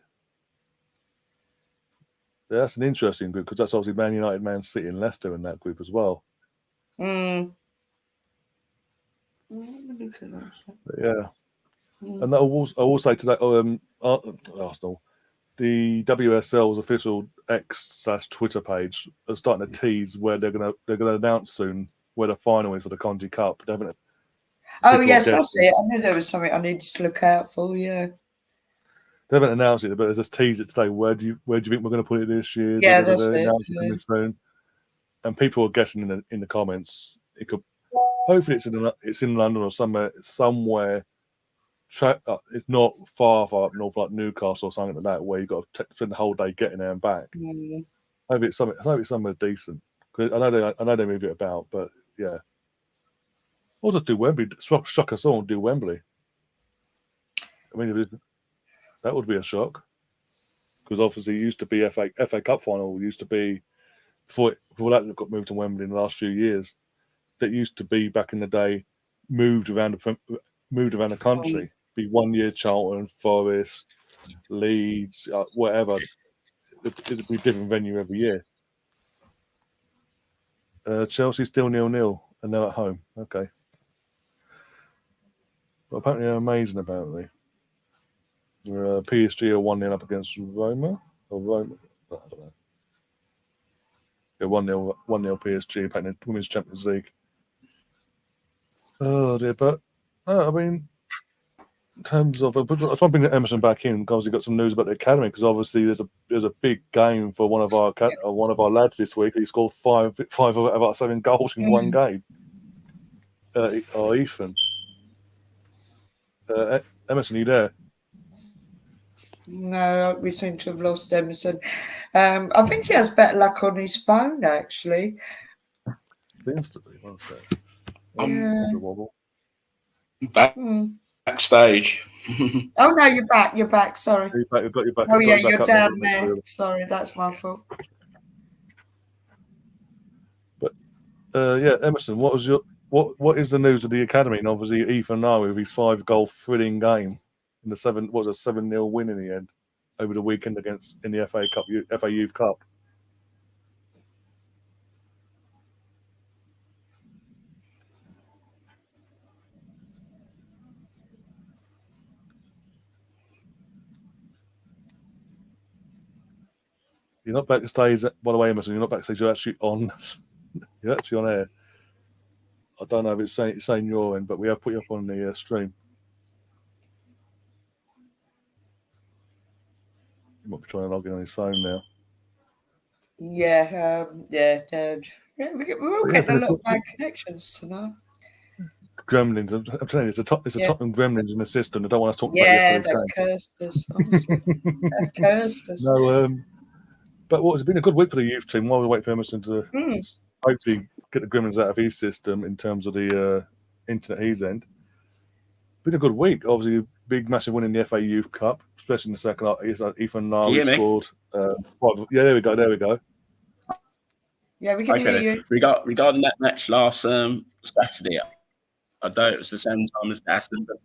Yeah, that's an interesting group because that's obviously Man United, Man City, and Leicester in that group as well. Mm. But yeah. And I will say today, Arsenal, the WSL's official X/Twitter page are starting to tease where they're gonna announce soon where the final is for the Conti Cup. They haven't. Oh yes, I see it. I knew there was something I needed to look out for. Yeah. They haven't announced it, but there's just teased it today. Where do you think we're going to put it this year? Yeah, that's it. Coming soon. And people are guessing in the comments. It could hopefully it's in London or somewhere. It's not far up north like Newcastle or something like that, where you got to spend the whole day getting there and back. Maybe it's somewhere decent. Because I know they move it about, but yeah. Or just do Wembley. Shock us all and do Wembley. I mean, that would be a shock. Because obviously it used to be FA Cup final used to be before that got moved to Wembley in the last few years. That used to be back in the day, moved around the country. Be 1 year Charlton, Forest, Leeds, whatever. It'd be a different venue every year. Chelsea still 0-0 and they're at home. Okay. But apparently they're amazing apparently. PSG are 1-0 up against Roma. I don't know. Yeah, 1-0 PSG apparently in the Women's Champions League. Oh dear, but I mean, in terms of, I just want to bring Emerson back in because he got some news about the academy. Because obviously there's a big game for one of our lads this week. He scored five of about 7 goals in one game. Ethan, Emerson, are you there? No, we seem to have lost Emerson. I think he has better luck on his phone, actually. Seems to be. One sec. Backstage. Oh no, you're back. You're back. Sorry. You've got your back. Oh yeah, you're down there. Sorry, that's my fault. But yeah, Emerson, what is the news of the academy? And obviously Ethan now with his 5-goal thrilling game in the 7-0 win in the end over the weekend in the FA Youth Cup. You're not backstage, by the way, Emerson. You're not backstage. You're actually on. You're actually on air. I don't know if it's saying your end, but we have put you up on the stream. He might be trying to log in on his phone now. Yeah, we all get a lot of bad connections tonight. Gremlins, I'm telling you, it's a Tottenham Gremlins in the system. They don't want us talking about yesterday's game. Yeah, cursed us, honestly. They've cursed us. No, but it's been a good week for the youth team. While we wait for Emerson to hopefully get the Gremlins out of his system in terms of the internet he's end. Been a good week. Obviously, big, massive win in the FA Youth Cup, especially in the second half. Ethan Nari scored. Yeah, there we go. Yeah, we can hear you. Regarding that match last Saturday, I know it was the same time as the Aston Villa.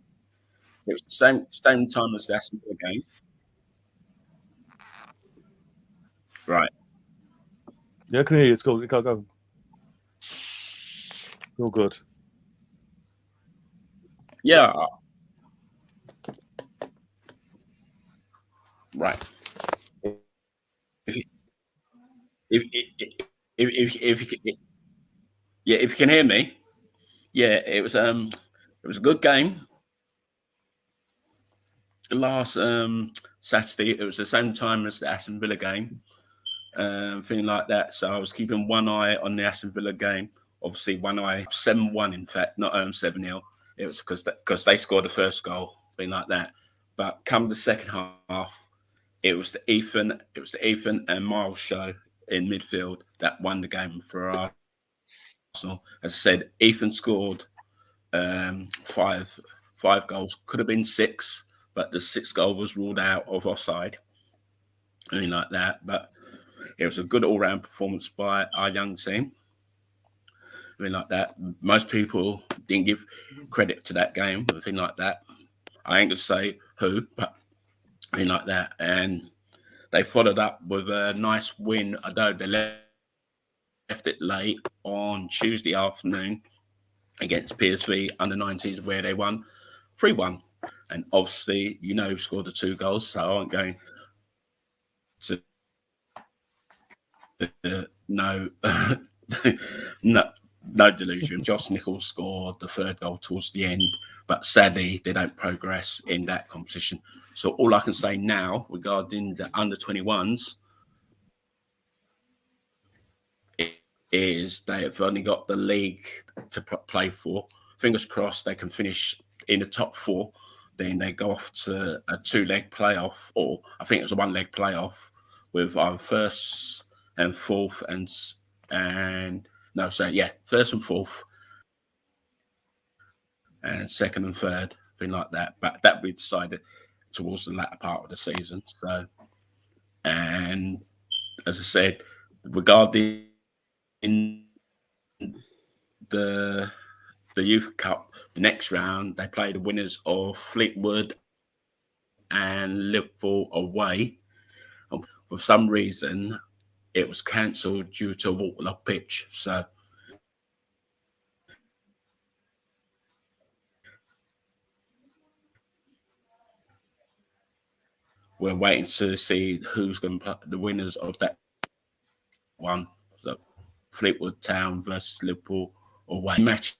It was the same time as the Aston Villa game. Right. Yeah, I can hear you. It's cool. You can't go. All good. Yeah. Right. If you can hear me, yeah, it was a good game. Last Saturday, it was the same time as the Aston Villa game, thing like that. So I was keeping one eye on the Aston Villa game. Obviously, one eye 7-1. In fact, not 7-0. It was because they scored the first goal, thing like that. But come the second half, it was the Ethan and Miles show in midfield that won the game for Arsenal. As I said, Ethan scored 5 goals. Could have been 6, but the 6th goal was ruled out of offside. Anything like that. But it was a good all-round performance by our young team. Thing like that. Most people didn't give credit to that game, a thing like that. I ain't gonna say who, but thing like that. And they followed up with a nice win. Although they left it late on Tuesday afternoon against PSV under 19s, where they won 3-1. And obviously, who scored the 2 goals, so I won't go to no delusion. Josh Nichols scored the 3rd goal towards the end, but sadly they don't progress in that competition. So all I can say now regarding the under 21s is they have only got the league to play for. Fingers crossed they can finish in the top 4. Then they go off to a 2-leg playoff, or I think it was a 1-leg playoff with our 1st and 4th first and 4th and 2nd and 3rd, thing like that. But that we decided towards the latter part of the season. So, and as I said, regarding the Youth Cup, the next round, they play the winners of Fleetwood and Liverpool away. And for some reason, it was cancelled due to a waterlogged pitch. So we're waiting to see who's going to play the winners of that one. So Fleetwood Town versus Liverpool away. Matches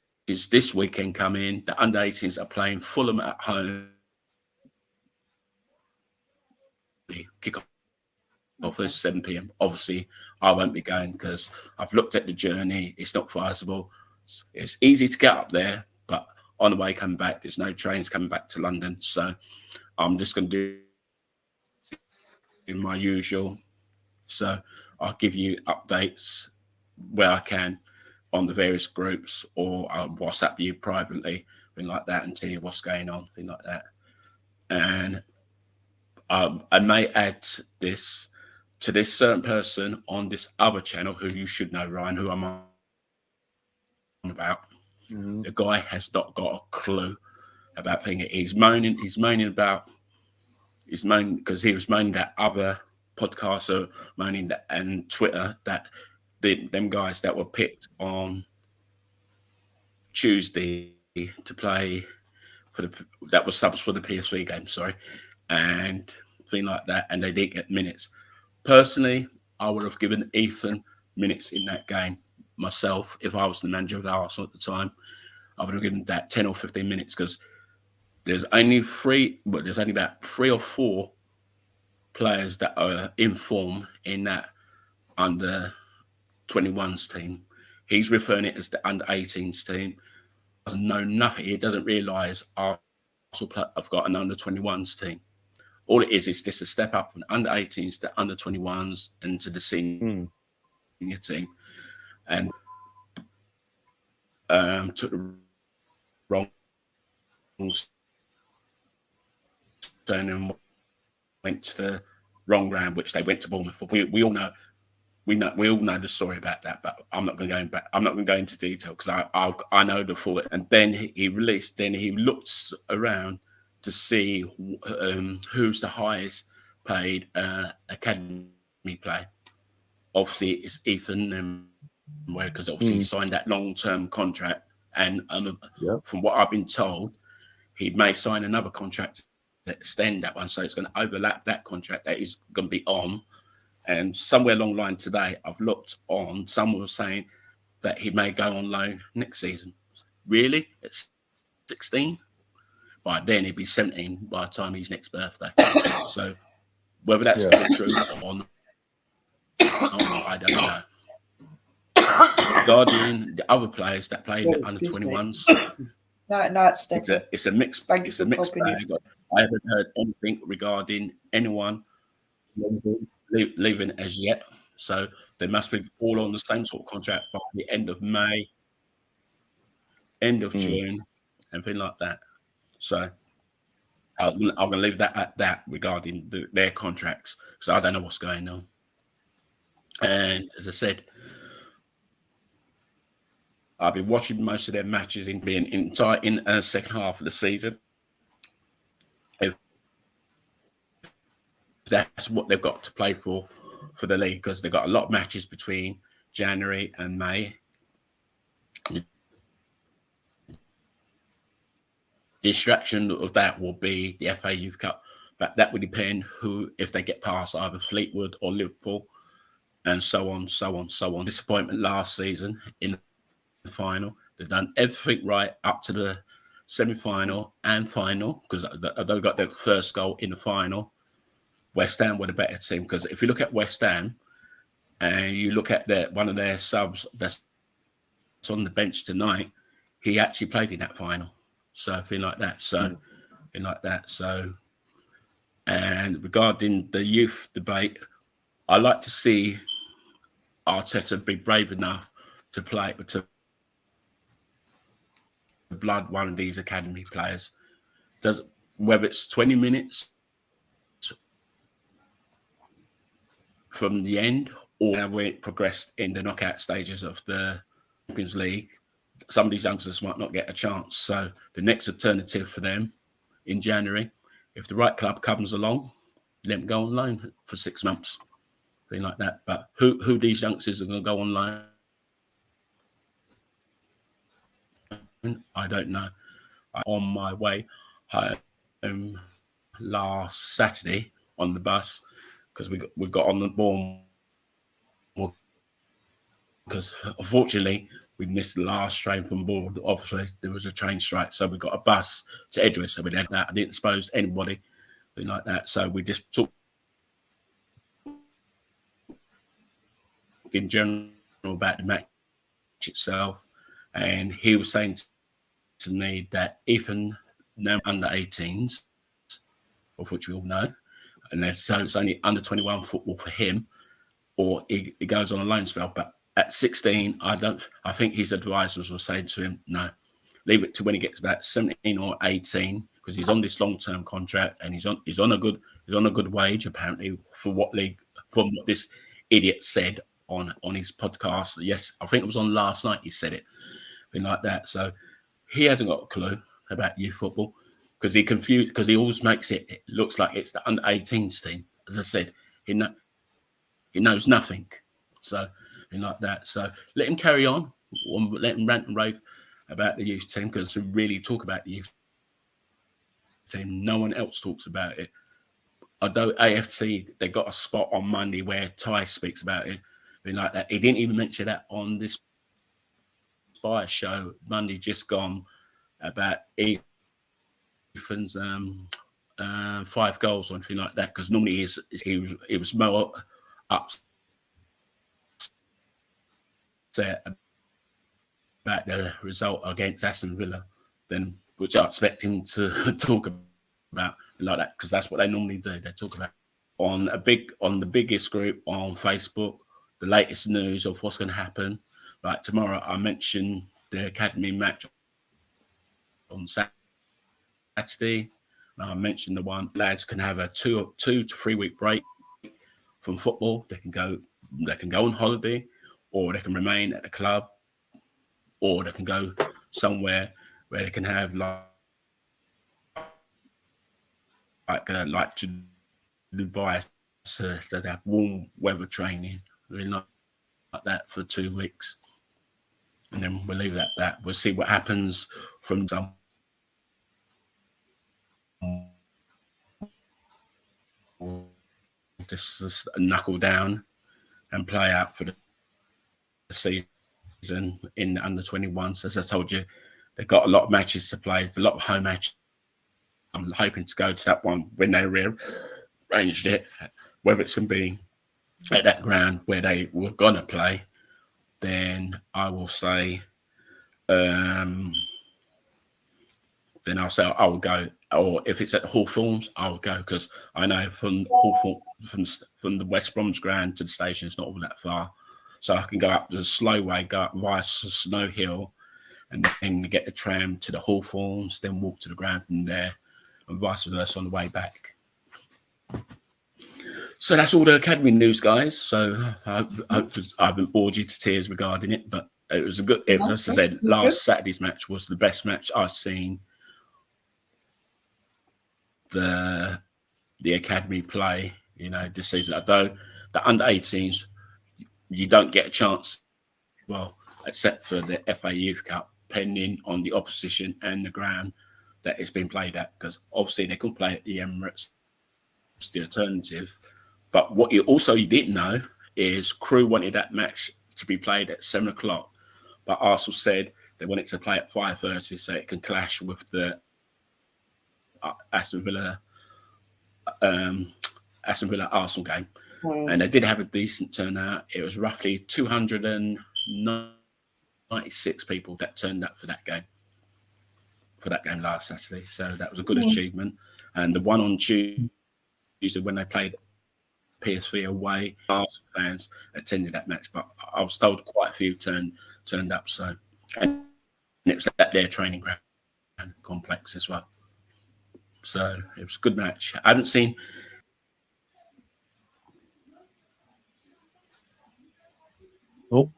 this weekend come in. The under 18s are playing Fulham at home. Kick off at 7 p.m. Obviously, I won't be going because I've looked at the journey. It's not feasible. It's easy to get up there, but on the way coming back, there's no trains coming back to London. So I'm just going to do my usual. So I'll give you updates where I can on the various groups, or I'll WhatsApp you privately, thing like that, and tell you what's going on, thing like that. And I may add this to this certain person on this other channel who you should know, Ryan, who I'm on about. Mm-hmm. The guy has not got a clue about things. He's moaning because he was moaning that other podcasts are moaning that, and Twitter, that them guys that were picked on Tuesday to play that was subs for the PSV game, sorry, and thing like that, and they didn't get minutes. Personally, I would have given Ethan minutes in that game myself if I was the manager of Arsenal at the time. I would have given that 10 or 15 minutes because there's only about 3 or 4 players that are in form in that under 21s team. He's referring it as the under 18s team. Doesn't know nothing. He doesn't realise Arsenal have got an under 21s team. All it is just a step up from under 18s to under 21s and to the senior team. And took the wrong turn and went to the wrong round, which they went to Bournemouth. We all know the story about that, but I'm not going to go back. I'm not going to go into detail because I know the full. And then he looked around to see who's the highest paid academy player. Obviously, it's Ethan, because obviously he signed that long-term contract, and from what I've been told, he may sign another contract to extend that one, so it's going to overlap that contract that he's going to be on. And somewhere along the line today, I've looked on, someone was saying that he may go on loan next season. Really? It's 16? By then, he'd be 17 by the time his next birthday. So whether that's true or not, I don't know. Regarding the other players that play in the under 21s, it's a mixed bag. I haven't heard anything regarding anyone leaving as yet. So they must be all on the same sort of contract by the end of May, end of June, and things like that. So I'm going to leave that at that regarding their contracts, because I don't know what's going on. And as I said, I've been watching most of their matches in the second half of the season. If that's what they've got to play for the league, because they've got a lot of matches between January and May. The distraction of that will be the FA Youth Cup, but that would depend if they get past either Fleetwood or Liverpool, and so on. Disappointment last season in the final. They've done everything right up to the semi-final and final, because they got their first goal in the final. West Ham were the better team, because if you look at West Ham and you look at one of their subs that's on the bench tonight, he actually played in that final. So thing like that. And regarding the youth debate, I like to see Arteta be brave enough to blood one of these academy players. Whether it's 20 minutes from the end, or where it progressed in the knockout stages of the Champions League, some of these youngsters might not get a chance. So the next alternative for them in January, if the right club comes along, let them go on loan for 6 months, thing like that. But who these youngsters are going to go on loan, I don't know. On my way home last Saturday on the bus, because we got on the board, because unfortunately we missed the last train from board. Obviously there was a train strike, so we got a bus to Edgeworth. So we had that. I didn't suppose anybody like that. So we just talked in general about the match itself, and he was saying to me that even now under 18s, of which we all know, and so it's only under 21 football for him, or he goes on a loan spell. But at 16, I think his advisors were saying to him, no, leave it to when he gets about 17 or 18, because he's on this long-term contract and he's on a good wage apparently from what this idiot said on his podcast. Yes, I think it was on last night he said it, thing like that. So he hasn't got a clue about youth football, because he always makes it looks like it's the under 18s team. As I said, he knows nothing. So like that. So let him carry on. Let him rant and rave about the youth team, because to really talk about the youth team, no one else talks about it. Although AFC, they got a spot on Monday where Ty speaks about it, like that. He didn't even mention that on this Spire show Monday just gone about Ethan's 5 goals or anything like that, because normally he was more upset about the result against Aston Villa than which I expect him to talk about like that, because that's what they normally do. They talk about on the biggest group on Facebook the latest news of what's going to happen. Like tomorrow, I mentioned the academy match on Saturday. I mentioned the one lads can have a 2 to 3 week break from football. They can go on holiday, or they can remain at the club, or they can go somewhere where they can have like to Dubai, so they have warm weather training, really like that for 2 weeks, and then we'll leave it at that. We'll see what happens from some. Just knuckle down and play out for the season in the under 21s. As I told you, they've got a lot of matches to play, a lot of home matches. I'm hoping to go to that one when they rearranged it, whether it's going to be at that ground where they were going to play. Then I will say, then I'll say I will go. Or if it's at Hawthorns, I'll go, because I know from the West Brom's ground to the station, it's not all that far. So I can go up the slow way, go up via Snow Hill, and then get the tram to the Hawthorns, then walk to the ground from there, and vice versa on the way back. So that's all the academy news, guys. So I hope I haven't bored you to tears regarding it, but It was a good. As I said, last Saturday's match was the best match I've seen the academy play. This season. Although the under-18s, you don't get a chance. Well, except for the FA Youth Cup, depending on the opposition and the ground that it's been played at, because obviously they couldn't play at the Emirates. It's the alternative. But what you didn't know is Crew wanted that match to be played at 7 o'clock, but Arsenal said they wanted to play at 5:30 so it can clash with the Aston Villa Arsenal game. And they did have a decent turnout. It was roughly 296 people that turned up for that game last Saturday. So that was a good achievement. And the one on Tuesday when they played PSV away, Arsenal fans attended that match, but I was told quite a few turned up. So, and it was at their training ground complex as well. So it was a good match. I haven't seen. Oh,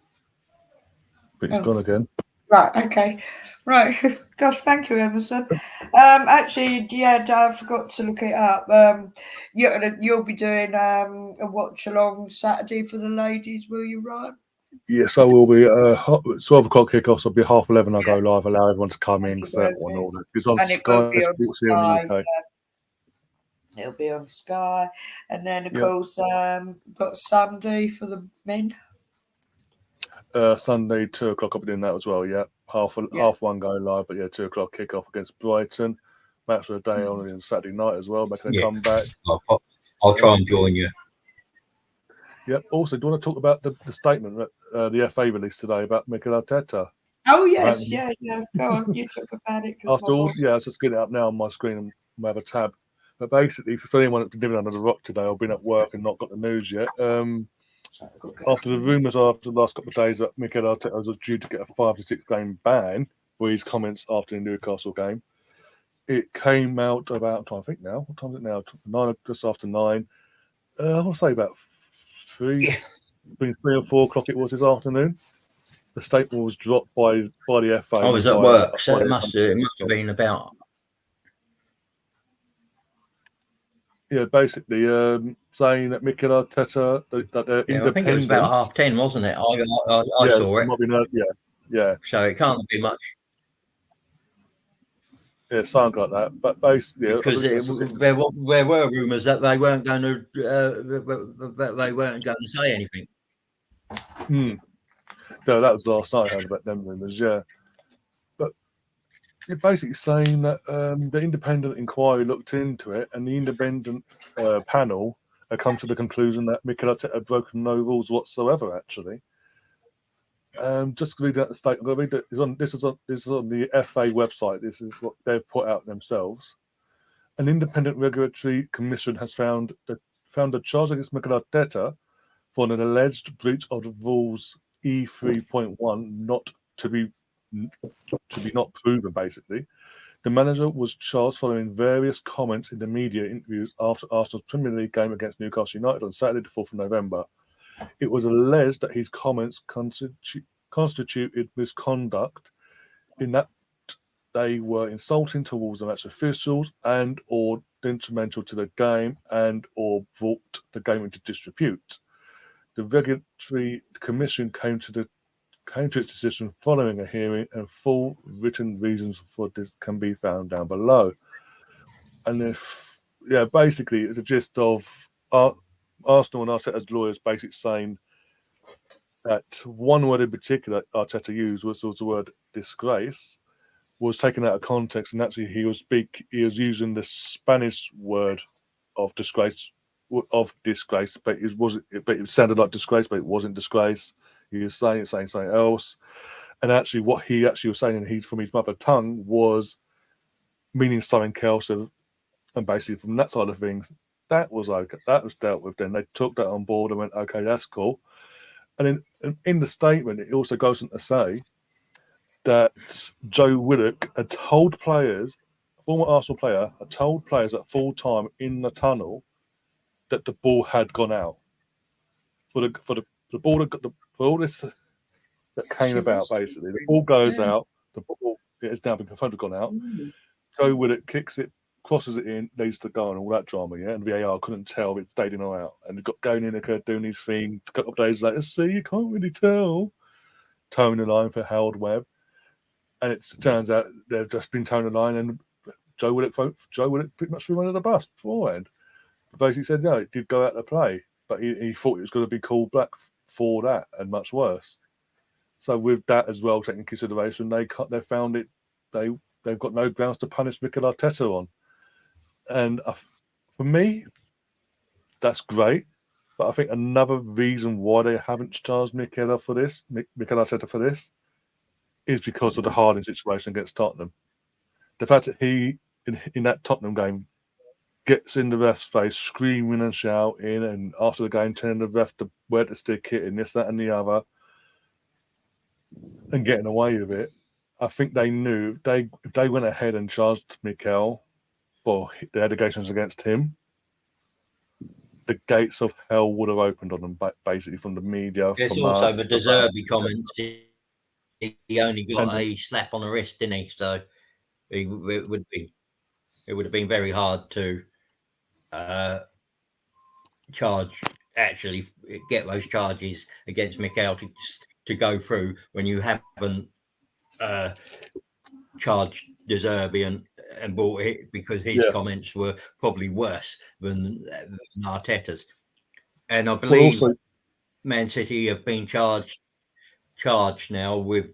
but it's gone again. Right, okay. Right. Gosh, thank you, Emerson. Actually, yeah, I forgot to look it up. You'll be doing a watch along Saturday for the ladies, will you, Ryan? Yes, I will be. 12 o'clock kickoffs. I'll be 11:30. I'll go live, allow everyone to come in, set one order. It's on Sky Sports here in the UK. It'll be on Sky. And then, of course, got Sunday for the men. Sunday, 2 o'clock. I'll be doing that as well. Yeah, half one go live, but 2 o'clock kickoff against Brighton. Match of the day on Saturday night as well, making a comeback. I'll try and join you. Yep. Also, do you want to talk about the statement that the FA released today about Mikel Arteta? Oh yes, Go on, you talk about it. After all, I was just getting it up now on my screen and we have a tab. But basically, for anyone that's been living under the rock today or been at work and not got the news yet, after the rumours after the last couple of days that Mikel Arteta was due to get a 5 to 6 game ban for his comments after the Newcastle game, it came out about, I'm trying to think now, what time is it now? Just after 9. I want to say about 3 or 4 o'clock it was this afternoon. The statement was dropped by the FA. I was at work, so it must have been about. Yeah, basically saying that Mikel Arteta that they're independent. I think it was about 10:30, wasn't it? I saw it. Might be yeah. So it can't be much. Yeah, something like that. But basically, because there were rumours that they weren't going to say anything. No, that was last night. I heard about them rumours. Yeah, but you're basically saying that the independent inquiry looked into it, and the independent panel have come to the conclusion that Mikel Arteta had broken no rules whatsoever. Actually, just reading out the statement. I'm going to read it. This is on the FA website. This is what they've put out themselves. An independent regulatory commission has found a charge against Mikel Arteta for an alleged breach of the rules E3.1 not to be not proven. Basically, the manager was charged following various comments in the media interviews after Arsenal's Premier League game against Newcastle United on Saturday, the 4th of November. It was alleged that his comments constituted misconduct in that they were insulting towards the match officials and or detrimental to the game and or brought the game into disrepute. The regulatory commission came to its decision following a hearing, and full written reasons for this can be found down below. And basically, it's a gist of Arsenal and Arteta's lawyers basically saying that one word in particular Arteta used was the word disgrace, was taken out of context, and actually he was using the Spanish word of disgrace, but it sounded like disgrace, but it wasn't disgrace. He was saying something else, and actually what he actually was saying from his mother tongue was meaning something else, and basically from that side of things, that was okay. That was dealt with. Then they took that on board and went, okay, that's cool. And in the statement, it also goes on to say that Joe Willock had told players, former Arsenal player, had told players at full time in the tunnel that the ball had gone out. For all this that came She about, was basically. The ball goes yeah. out, the ball it has now been confirmed gone out. Mm. Joe Willett kicks it, crosses it in, needs to go, and all that drama, yeah. And VAR couldn't tell if it stayed in or out. And it got going in, occurred doing his thing. A couple of days later, see, you can't really tell. Towing the line for Harold Webb. And it turns out they've just been towing the line, and Joe Willett pretty much threw under the bus beforehand. But basically said, no, it did go out to play, but he thought it was going to be called back for that, and much worse. So with that as well, taking consideration, they found it. They've got no grounds to punish Mikel Arteta on, and for me, that's great. But I think another reason why they haven't charged Mikel Arteta for this, is because of the Harding situation against Tottenham. The fact that he in that Tottenham game gets in the ref's face, screaming and shouting, and after the game telling the ref where to stick it and this, that, and the other, and getting away with it. I think they knew if they went ahead and charged Mikel for the allegations against him, the gates of hell would have opened on them, basically, from the media. It's from also us, the Deserby comments. He only got a slap on the wrist, didn't he? So it would have been very hard to get those charges against Mikel to go through when you haven't charged Deserby and bought it, because his comments were probably worse than Arteta's. And I believe Man City have been charged now with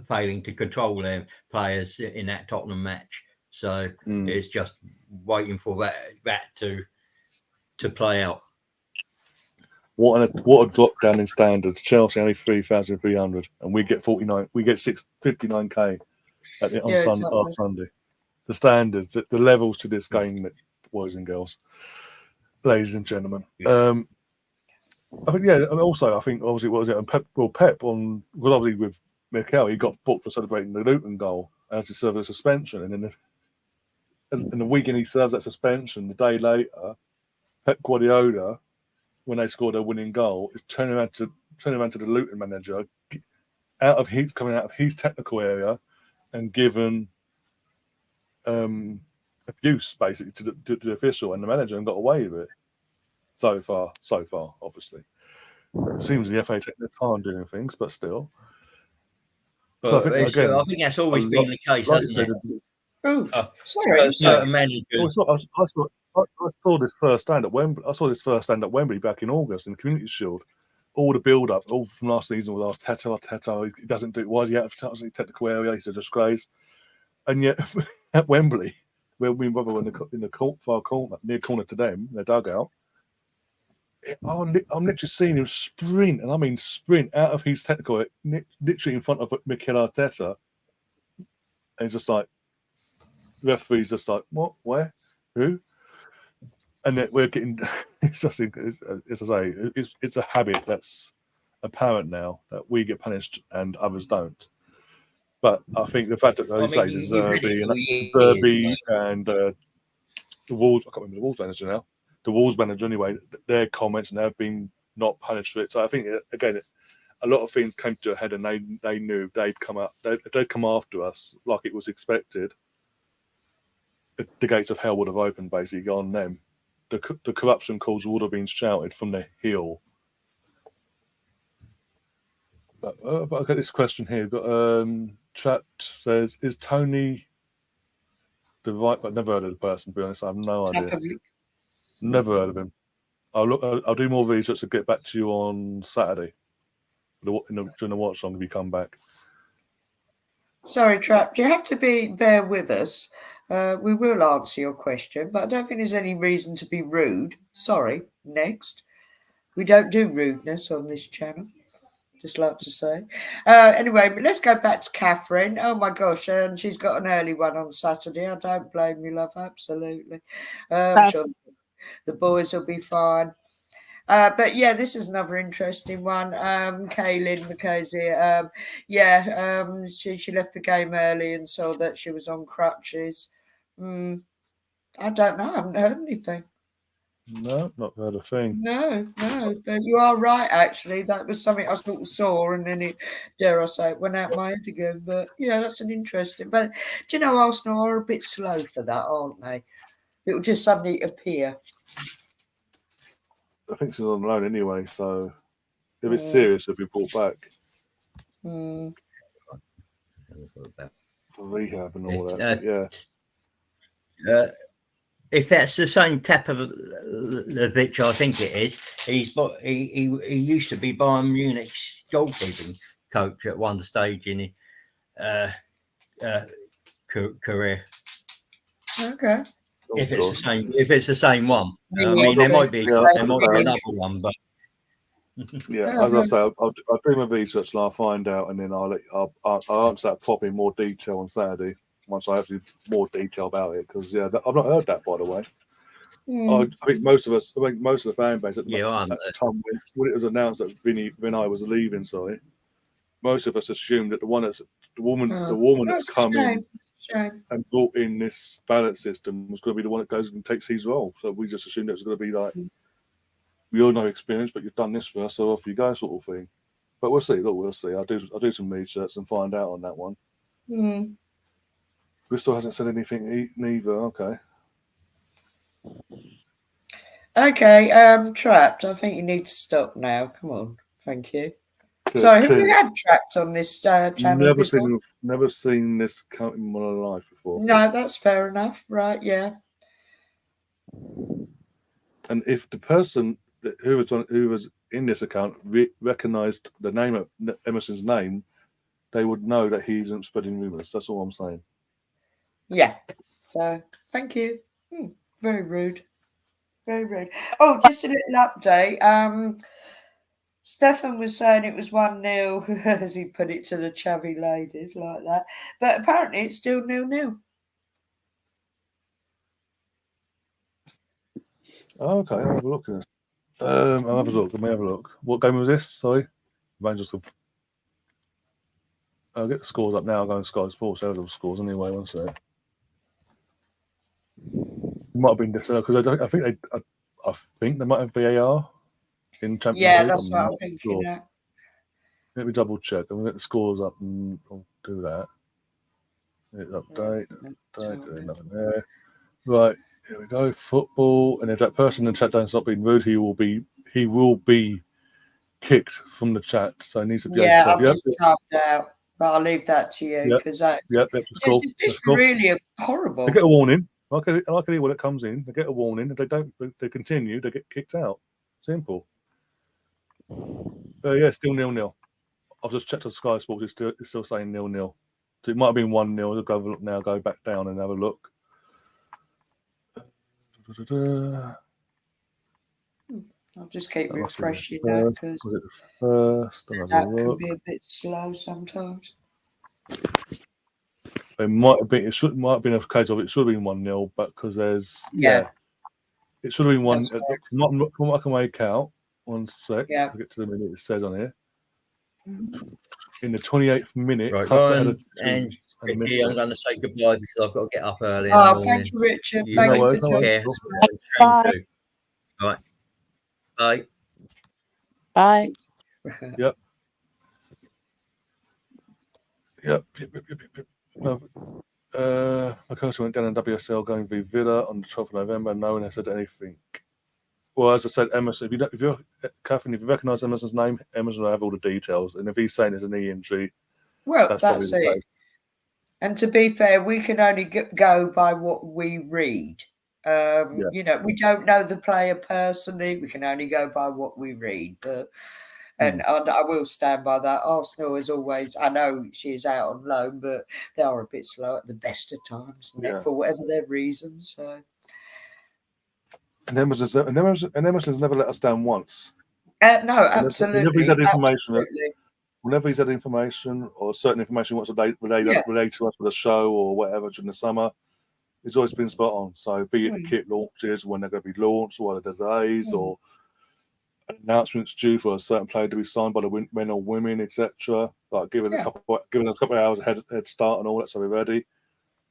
failing to control their players in that Tottenham match. So it's just waiting for that to play out. What a drop down in standards. Chelsea only 3,300, and we get 49. We get 59k on Sunday. The standards, the levels to this game, boys and girls, ladies and gentlemen. Yeah. I think, and also I think obviously what was it? And Pep obviously with Mikel, he got booked for celebrating the Luton goal and to serve a suspension, and then in the weekend he serves that suspension. The day later, Pep Guardiola, when they scored a winning goal, is turning around to the Luton manager, coming out of his technical area, and given abuse basically to the official and the manager, and got away with it. So far, obviously. It seems the FA take their time doing things, but still. But so I think that's always been the case, hasn't it? Sorry. Certain managers. I saw this first stand at Wembley. I saw this first stand at Wembley back in August in the Community Shield. All the build-up, all from last season, was Arteta. He doesn't do it. Why is he out of the technical area? He's a disgrace. And yet, at Wembley, where me and brother were in the far corner, near corner to them, their dugout, I'm literally seeing him sprint, and I mean sprint, out of his technical, literally in front of Mikel Arteta. And it's just like, the referee's just like, what, where, who? And then we're getting, it's just, as I say, it's a habit that's apparent now, that we get punished and others don't. But I think the fact that they say Derby and the Wolves, I can't remember the Wolves manager now, the Wolves manager anyway, their comments, and they've been not punished for it. So I think, again, a lot of things came to a head, and they knew they'd come after us like it was expected. The gates of hell would have opened basically on them. The corruption calls would have been shouted from the hill. But I get this question here. Chat says, is Tony the right? But never heard of the person. To be honest, I have no idea. Never heard of him. I'll do more research to get back to you on Saturday during the watch long if you come back. Sorry, Trap. You have to bear with us. We will answer your question, but I don't think there's any reason to be rude. Sorry. Next. We don't do rudeness on this channel. Just like to say. Anyway, but let's go back to Catherine. Oh my gosh, and she's got an early one on Saturday. I don't blame you, love. Absolutely. I'm sure the boys will be fine. But yeah, this is another interesting one. Kaylin McKenzie, she left the game early and saw that she was on crutches. I don't know. I haven't heard anything. No, not heard a thing. No, but you are right. Actually, that was something I sort of saw, and then dare I say, it went out my head again. But yeah, that's an interesting. But do you know, Arsenal are a bit slow for that, aren't they? It will just suddenly appear. I think she's on loan anyway, so if it's serious, it'll be brought back for rehab and all that. Yeah. If that's the same Tapovic, I think it is. He used to be Bayern Munich's goalkeeping coach at one stage in his career. Okay. If it's the same one, I mean, there might be another one, but yeah, as I say, I'll do my research and I'll find out, and then I'll answer that properly in more detail on Saturday once I have more detail about it. Because I've not heard that, by the way. I think most of the fan base at the time when it was announced that Vinay was leaving, most of us assumed that the woman that's come in and brought in this ballot system was going to be the one that goes and takes his role. So we just assumed it was going to be like, we all know experience, but you've done this for us, so off you go, sort of thing. But we'll see. Look, we'll see. I'll do some research and find out on that one. Bristol hasn't said anything neither. Okay. Okay, Trapped. I think you need to stop now. Come on. Thank you. Sorry, have you had Trapped on this channel before? Never seen this count in my life before. No, that's fair enough. Right, yeah. And if the person who was in this account recognised the name of Emerson's name, they would know that he isn't spreading rumours. That's all I'm saying. Yeah. So, thank you. Very rude. Very rude. Oh, just a little update. Stefan was saying it was 1-0, as he put it to the chavvy ladies like that. But apparently it's still 0-0. Oh, okay, I'll have a look at this. I'll have a look. Let me have a look. What game was this? Sorry. I'll get the scores up now. I'll go on Sky Sports. Those are the scores anyway, won't it? It might have been this because I think they might have VAR in Champions League. Yeah, that's what I'm thinking. Sure. Let me double check. I'm gonna get the scores up and I'll do that. Update. There's nothing there. Right, here we go. Football, and if that person in the chat doesn't stop being rude, he will be kicked from the chat. So he needs to be I've just typed out. But I'll leave that to you because that's just really horrible. They get a warning. I can hear when it comes in. They get a warning. If they don't, they continue. They get kicked out. Simple. Still 0-0. I've just checked on Sky Sports. It's still saying 0-0. So it might have been 1-0. I'll go have a look now. Go back down and have a look. I'll just keep refreshing that because that can be a bit slow sometimes. It might have been. Might have been a case of it should have been 1-0, but because there's it should have been one. Not from what I can make out. 1 sec. I'll get to the minute it says on here. In the 28th minute, right, and Ricky, I'm going to say goodbye because I've got to get up early. Thank you, Richard. Thank you for joining. Bye. Right. Bye. Bye. Yep. My coach went down in WSL going v Villa on the 12th of November. No one has said anything. Well, as I said, Emerson, Catherine, if you recognise Emerson's name, Emerson will have all the details. And if he's saying it's an knee injury, that's it. And to be fair, we can only go by what we read. You know, we don't know the player personally. We can only go by what we read. And I will stand by that. Arsenal is always, I know she is out on loan, but they are a bit slow at the best of times for whatever their reasons. So. And Emerson's never let us down once. No, absolutely. Whenever he's had information or certain information he wants to relate to us for the show or whatever during the summer, it's always been spot on. So be it the kit launches, when they're going to be launched, or whether there's A's or announcements due for a certain player to be signed by the men or women, etc. Like giving us a couple of hours head start and all that, so we're ready.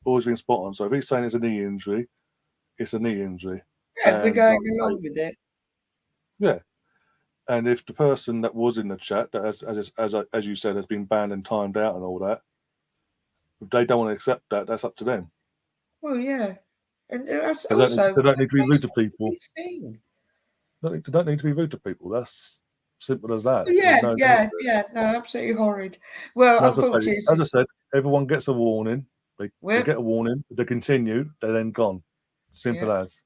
Always been spot on. So if he's saying it's a knee injury, it's a knee injury. Yeah, we're And going like I say, along with it. yeah. And if the person that was in the chat, that as you said, has been banned and timed out and all that, if they don't want to accept that, that's up to them. Well, yeah. And that's They also don't need to be rude to people. thing. They don't need to be rude to people. That's simple as that. Yeah, No yeah, yeah. No, absolutely horrid. Well, as unfortunately, I said, everyone gets a warning. They get a warning. If they continue, they're then gone. Simple as.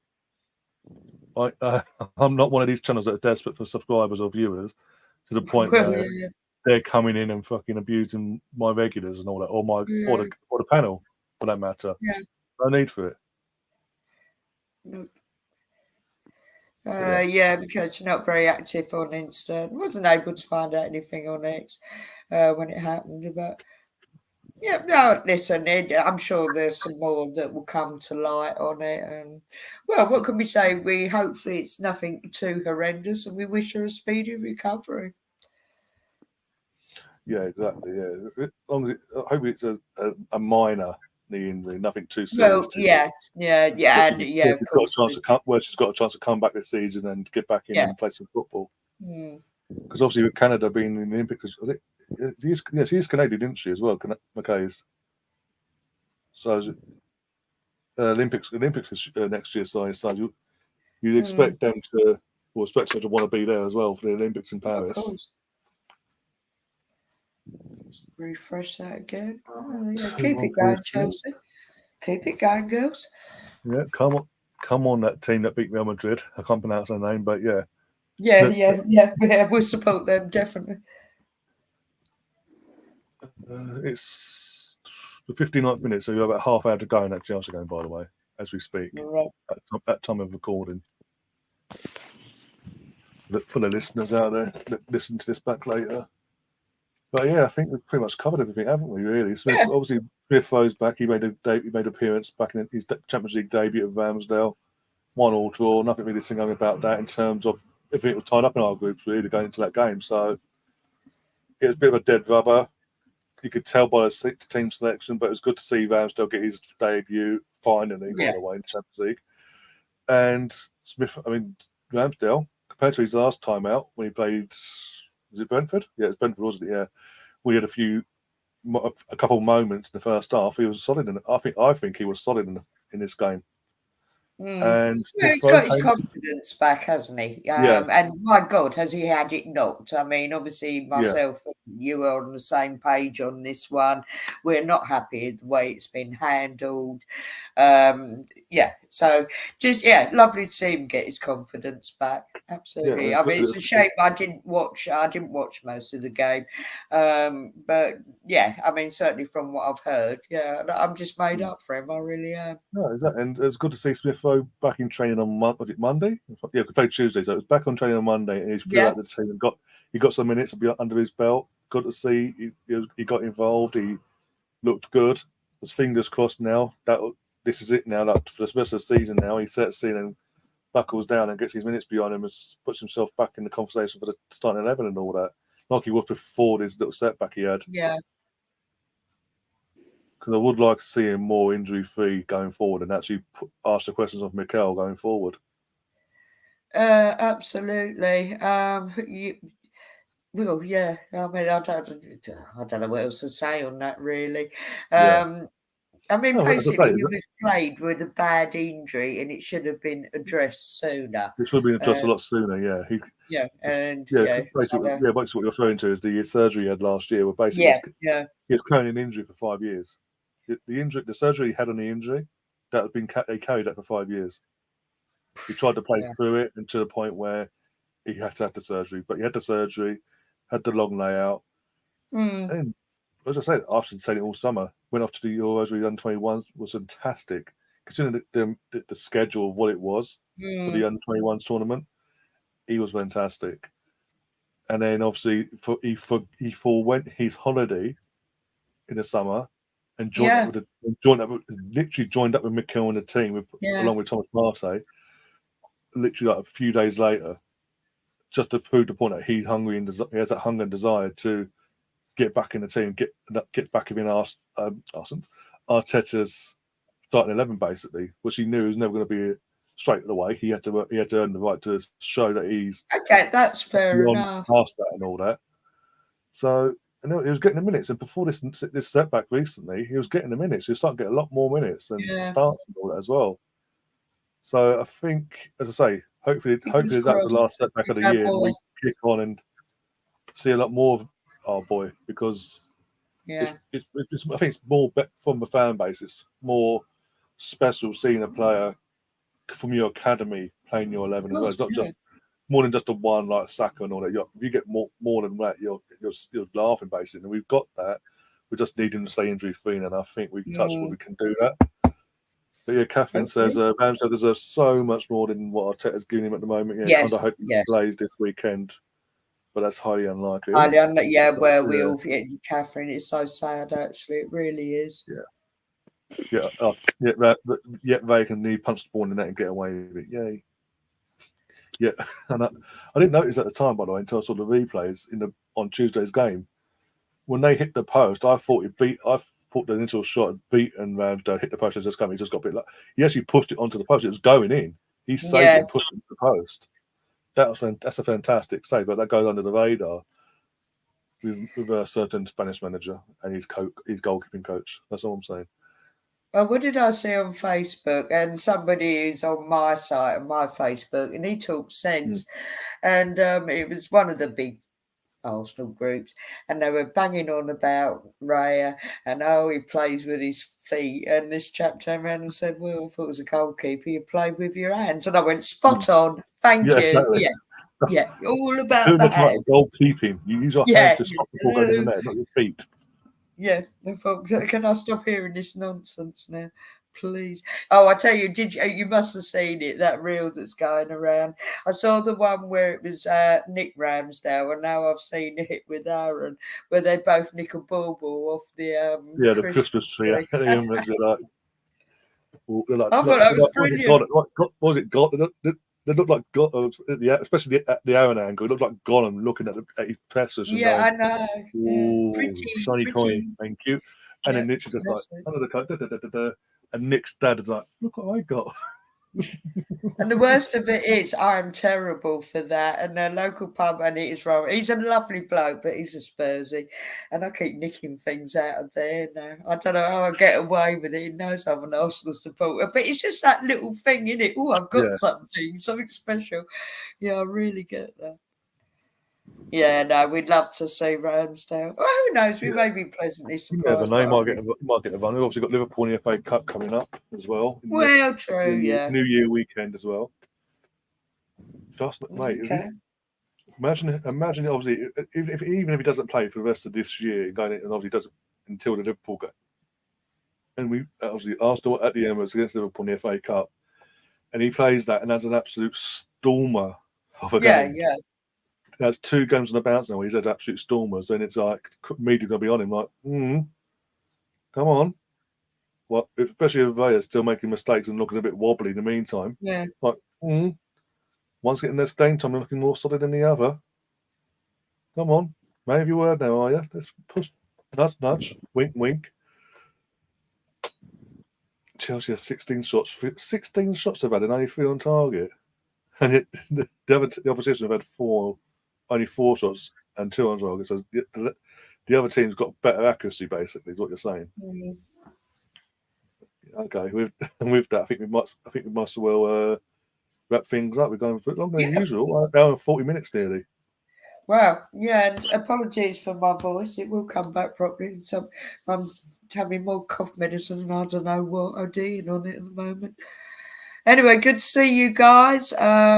I'm not one of these channels that are desperate for subscribers or viewers to the point where they're coming in and fucking abusing my regulars and all that, or the panel for that matter. Yeah. No need for it. Nope. Yeah, because you're not very active on Insta. Wasn't able to find out anything on X when it happened, but yeah, no. Listen, I'm sure there's some more that will come to light on it. And well, what can we say? We hopefully it's nothing too horrendous, and we wish her a speedy recovery. Yeah, exactly. Yeah, I hope it's a minor knee injury, nothing too Well, serious. yeah, of course. Where she's got a chance to come back this season and get back in and play some football. Because obviously with Canada being in the Olympics, she is Canadian, didn't she, as well, McKay's? So Olympics is, next year, so you'd expect them to, or expect her to want to be there as well for the Olympics in Paris. Of course. Refresh that again. Keep it going, Chelsea. Keep it going, girls. Yeah, come on, that team that beat Real Madrid. I can't pronounce their name, but yeah. Yeah. We'll support them definitely. It's the 59th minute, so you have about half hour to go in that Chelsea game, by the way, as we speak. Right. At time of recording. For the listeners out there that listen to this back later. But yeah, I think we've pretty much covered everything, haven't we? Really, Smith. Yeah. Obviously, Smith Foe's back. He made appearance back in his Champions League debut at Ramsdale. 1-1 draw. Nothing really to sing about that in terms of everything was tied up in our groups really going into that game. So it was a bit of a dead rubber. You could tell by the team selection, but it was good to see Ramsdale get his debut finally, by the way, in the Champions League. And Ramsdale, compared to his last time out when he played, was it Brentford? Yeah, it was Brentford, wasn't it? Yeah. We had a couple of moments in the first half. He was solid I think he was solid in this game. And he's got his confidence back, hasn't he? Yeah. And my God, has he had it knocked? I mean, obviously, myself and you are on the same page on this one. We're not happy with the way it's been handled. So just lovely to see him get his confidence back. Absolutely. Yeah, I mean, it's a shame I didn't watch most of the game, but yeah, I mean, certainly from what I've heard, I'm just made up for him. I really am. No, exactly. And it's good to see Smith Foe back in training on Monday? Yeah, we played Tuesday, so it was back on training on Monday, and he flew out the team and got some minutes under his belt. Good to see he got involved. He looked good. There's fingers crossed now that this is it now. That for the rest of the season now, he sets in and buckles down and gets his minutes behind him and puts himself back in the conversation for the starting 11 and all that, like he was before this little setback he had. Yeah. Because I would like to see him more injury-free going forward and actually ask the questions of Mikel going forward. Absolutely. Well, yeah. I mean, I don't know what else to say on that, really. I mean, basically, he was played with a bad injury, and it should have been addressed sooner. It should have been addressed a lot sooner. Yeah. Basically, what you're referring to is the surgery he had last year. Where basically, he was carrying an injury for 5 years. The surgery he had on the injury, that had been he carried that for 5 years. He tried to play through it, and to the point where he had to have the surgery. But he had the surgery, had the long layout, and as I said, I've been saying it all summer. Went off to the Euros with the under-21s, was fantastic. Considering the schedule of what it was for the under-21s tournament, he was fantastic. And then obviously he forwent his holiday in the summer and joined up with Mikel and the team along with Thomas Partey. Literally like a few days later, just to prove the point that he's hungry and he has that hunger and desire to get back in the team, get back within Arteta's starting 11, basically, which he knew was never going to be straight away. He had to earn the right to show that he's Okay, that's fair beyond enough. past that and all that. So, and he was getting the minutes, and before this setback recently, he was getting the minutes. He was starting to get a lot more minutes and starts and all that as well. So I think, as I say, hopefully that was the last setback of the year, and we kick on and see a lot more of our boy, because I think it's more from the fan base. It's more special seeing a player from your academy playing your 11 as well. It's not just more than just a one like Saka and all that. If you get more than that, you're laughing basically. And we've got that. We just need him to stay injury free, and I think we touch wood, we can do that. But yeah, Catherine says Ramsdale deserves so much more than what Arteta's giving him at the moment. Yeah, kind of hope he plays this weekend, but that's highly unlikely. We all Catherine. It's so sad, actually. It really is. Yet they can need punch the ball in the net and get away with it. Yay. Yeah, and I didn't notice at the time, by the way, until I saw the replays on Tuesday's game. When they hit the post, I thought the initial shot had beaten Ramsdale, hit the post and just come. He just got a bit like he actually pushed it onto the post. It was going in. He saved it and pushed it to the post. That's a fantastic save, but that goes under the radar with a certain Spanish manager and his goalkeeping coach. That's all I'm saying. Well, what did I see on Facebook? And somebody is on my site, on my Facebook, and he talks sense. And it was one of the big Arsenal groups, and they were banging on about Raya and he plays with his feet. And this chap turned around and said, "Well, if it was a goalkeeper, you play with your hands." And I went, "Spot on, thank you." Exactly. Yeah, all about the hands. Goalkeeping. You use your hands to stop the ball going in the net, not your feet. Yes, can I stop hearing this nonsense now, please? Oh, I tell you, you must have seen it, that reel that's going around. I saw the one where it was Nick Ramsdale, and now I've seen it with Aaron, where they both nick a bauble off the the Christmas tree. I thought that was brilliant. What was it? God? They looked like God, especially at the Aaron angle. It looked like Gollum looking at his pressers. I know. Ooh, Pretty, shiny coin, thank you. And then Nick's just like, under the coat, and Nick's dad is like, "Look what I got." And the worst of it is, I'm terrible for that. And the local pub, and it is wrong. He's a lovely bloke, but he's a Spursy, and I keep nicking things out of there now. I don't know how I get away with it. He knows I'm an Arsenal supporter, but it's just that little thing, isn't it? Oh, I've got something special. Yeah, I really get that. Yeah, no, we'd love to see Ramsdale. Well, who knows? We may be pleasantly surprised. They might get a run. We've obviously got Liverpool in the FA Cup coming up as well. Well, true, New Year weekend as well. Just, mate, imagine. Obviously, even if he doesn't play for the rest of this year, and obviously doesn't until the Liverpool game, and we obviously Arsenal at the Emirates against Liverpool in the FA Cup, and he plays that and has an absolute stormer of a game. Yeah. That's 2 games on the bounce now. He's had absolute stormers, and it's like media going to be on him. Like, come on. Well, especially if Raya's still making mistakes and looking a bit wobbly in the meantime. Yeah. Like, one's getting their game time and looking more solid than the other. Come on, man of your word now, are you? Let's push, nudge, wink, wink. Chelsea has 16 shots. 16 shots they've had and only 3 on target, and the opposition have had only 4 shots and 2 on target. So the other team's got better accuracy, basically, is what you're saying. Okay, with that, I think we must as well wrap things up. We're going a bit longer than usual. Hour and 40 minutes nearly. Wow, and apologies for my voice. It will come back properly. So I'm having more cough medicine, and I don't know what I'm doing on it at the moment. Anyway, good to see you guys.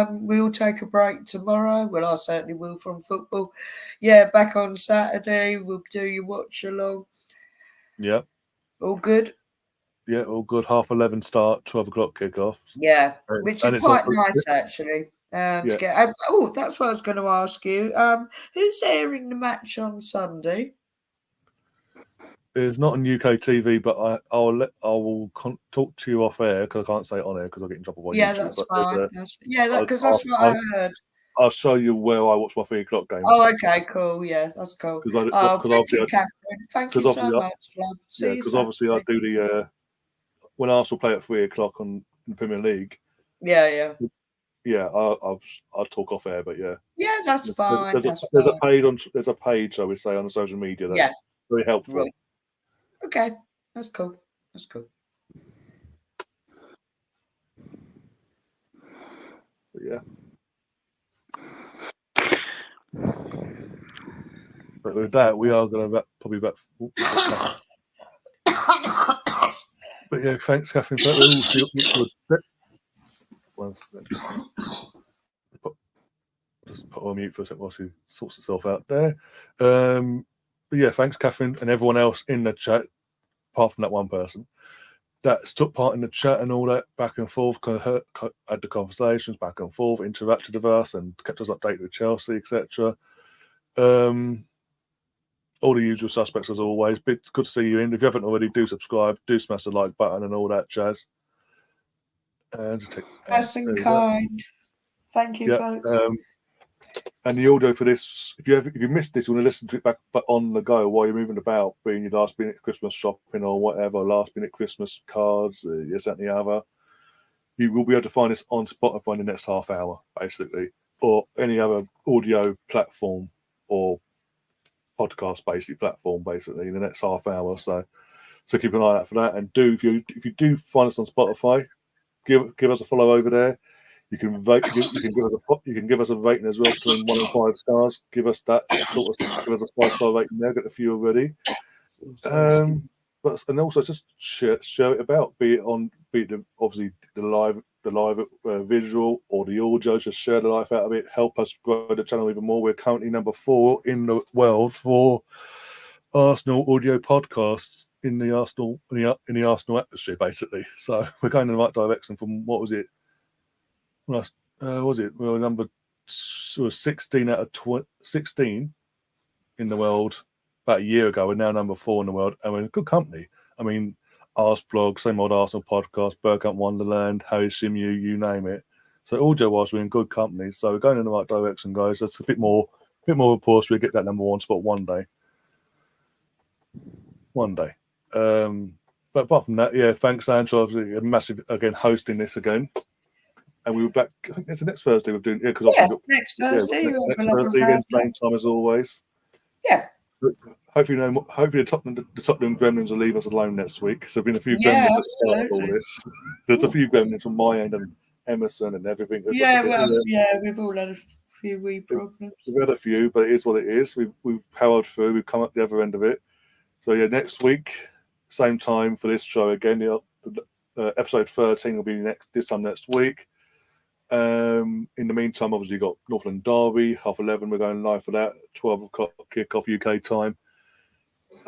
We'll take a break tomorrow. Well, I certainly will from football. Yeah, back on Saturday. We'll do your watch along. Yeah. All good? Yeah, all good. 11:30 start, 12 o'clock kickoff. Yeah, which is quite nice, actually. To get. That's what I was going to ask you. Who's airing the match on Sunday? It's not on UK TV, but I will talk to you off air because I can't say it on air because I'll get in trouble by YouTube. That's fine. Because that's what I heard. I'll show you where I watch my 3 o'clock games. Oh, okay, cool. Yeah, that's cool. Thank you, Catherine. Thank you so much, love. Because obviously I do the when Arsenal play at 3 o'clock in the Premier League, Yeah. Yeah, I'll talk off air, but yeah. Yeah, that's fine. There's a page, shall we say, on the social media that's very helpful. Right. Okay, that's cool. But yeah. But with that, we are going to probably back. But yeah, thanks, Catherine. For that. We'll see you. One second. Just put her on mute for a second while she sorts herself out there. But yeah, thanks, Catherine, and everyone else in the chat, apart from that one person that's took part in the chat and all that, back and forth, had the conversations back and forth, interacted with us, and kept us updated with Chelsea, etc. All the usual suspects as always. It's good to see you in. If you haven't already, do subscribe, do smash the like button and all that jazz. Nice and kind. Thank you, folks. And the audio for this, if you missed this, you want to listen to it back but on the go while you're moving about, being your last minute Christmas shopping or whatever, last minute Christmas cards, this, that, and the other. You will be able to find this on Spotify in the next half hour, basically, or any other audio platform or podcast platform, basically, in the next half hour. So keep an eye out for that. And if you do find us on Spotify, give us a follow over there. You can vote. You can give us a rating as well between 1 and 5 stars. Give us that sort of. Give us a 5-star rating there. Got a few already. And also just share it about. Be it obviously the live visual or the audio. Just share the life out of it. Help us grow the channel even more. We're currently number 4 in the world for Arsenal audio podcasts in the Arsenal atmosphere, basically. So we're going in the right direction from what was it? We were number 16 out of 16 in the world about a year ago. We're now number 4 in the world, and we're in good company. I mean, Arsblog, Same Old Arsenal Podcast, Bergkamp Wonderland, Harry Simu, you name it. So audio-wise, we're in good company. So we're going in the right direction, guys. That's a bit more of a push. We'll get that number 1 spot one day. But apart from that, yeah, thanks, Andrew. A massive, again, hosting this again. And we were back, I think it's the next Thursday we're doing, because next Thursday. Next Thursday again, same time as always. Yeah. Hopefully the Tottenham Gremlins will leave us alone next week. So there's been a few Gremlins at the start of all this. There's a few Gremlins from my end and Emerson and everything. We've all had a few wee problems. We've had a few, but it is what it is. We've powered through. We've come up the other end of it. So yeah, next week, same time for this show again. Episode 13 will be this time next week. In the meantime, obviously, you've got Northland Derby, 11:30. We're going live for that. 12 o'clock kickoff UK time.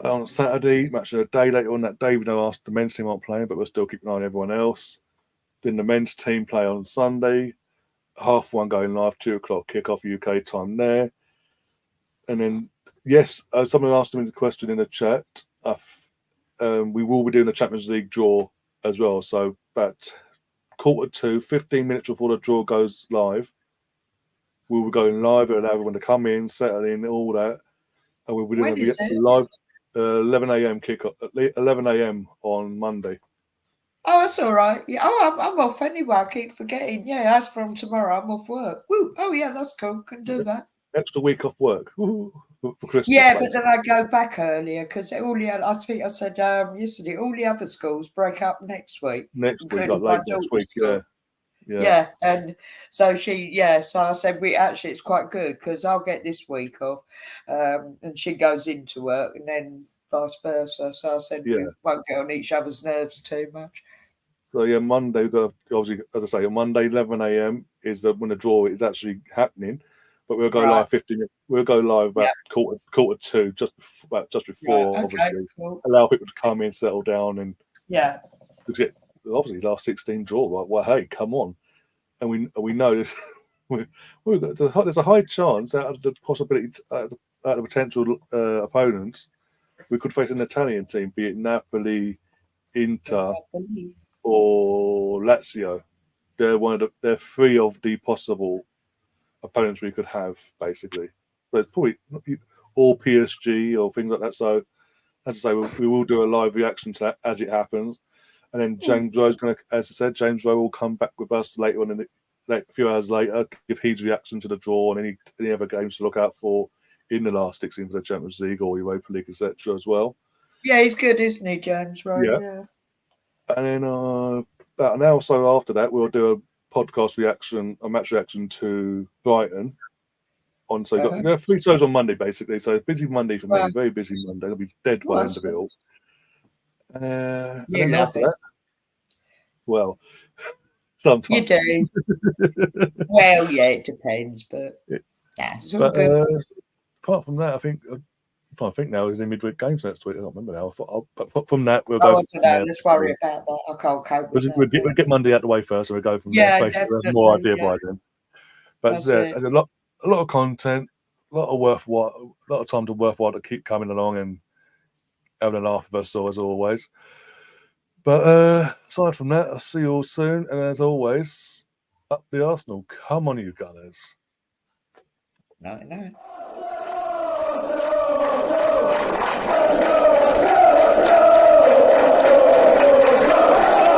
On Saturday, match a day later on that day. We know the men's team aren't playing, but we're still keeping an eye on everyone else. Then the men's team play on Sunday. 1:30 going live, 2 o'clock kickoff UK time there. And then, yes, someone asked me the question in the chat. We will be doing a Champions League draw as well. So about 1:45, 15 minutes before the draw goes live, we will be going live and allow everyone to come in, settle in, all that. And we'll be doing a live 11 a.m. kickoff at 11 a.m. on Monday. Oh, that's all right. Yeah. Oh, I'm off anyway. I keep forgetting. Yeah, as from tomorrow, I'm off work. Woo. Oh, yeah, that's cool. Can do that. Extra week off work. Woo. For Christmas. Yeah, basically. But then I go back earlier because I think I said yesterday, all the other schools break up next week. Next week, like late next week, Yeah, and so so I said it's quite good because I'll get this week off, and she goes into work, and then vice versa. So I said we won't get on each other's nerves too much. So yeah, Monday we've got, obviously, as I say, on Monday 11 a.m. is when the draw is actually happening, but we'll go live 15 minutes. We'll go live about quarter two, just before, obviously, allow people to come in, settle down, and get obviously last 16 draw. Like, well, hey, come on, and we know this. There's a high chance out of the possibility, out of potential opponents, we could face an Italian team, be it Napoli, Inter, or Lazio. They're 3 of the possible opponents we could have, basically. So it's probably or PSG or things like that. So as I say, we will do a live reaction to that as it happens. And then James Rowe's going to, as I said, James Rowe will come back with us later on a few hours later, give his reaction to the draw and any other games to look out for in the last 16 for the Champions League or Europa League, etc. as well. Yeah, he's good, isn't he, James? Right. Yeah. And then about an hour or so after that, we'll do a podcast reaction, a match reaction to Brighton. So you got 3 shows on Monday, basically. So busy Monday for me, very busy Monday. I'll be dead by the end of it all. And then after that, well, sometimes. You do. Well, yeah, it depends, but it's all good. Apart from that, I think I'm trying to think now. Is in midweek games next week? I don't remember now. But from that, we'll go. Let's worry about that. I can't cope with that. We'll get Monday out the way first, and we'll go from there. Basically, we'll have more idea by then. But there's a lot of content, a lot of time to worthwhile to keep coming along and having a laugh with us as always. But aside from that, I'll see you all soon. And as always, up the Arsenal. Come on, you Gunners. 99.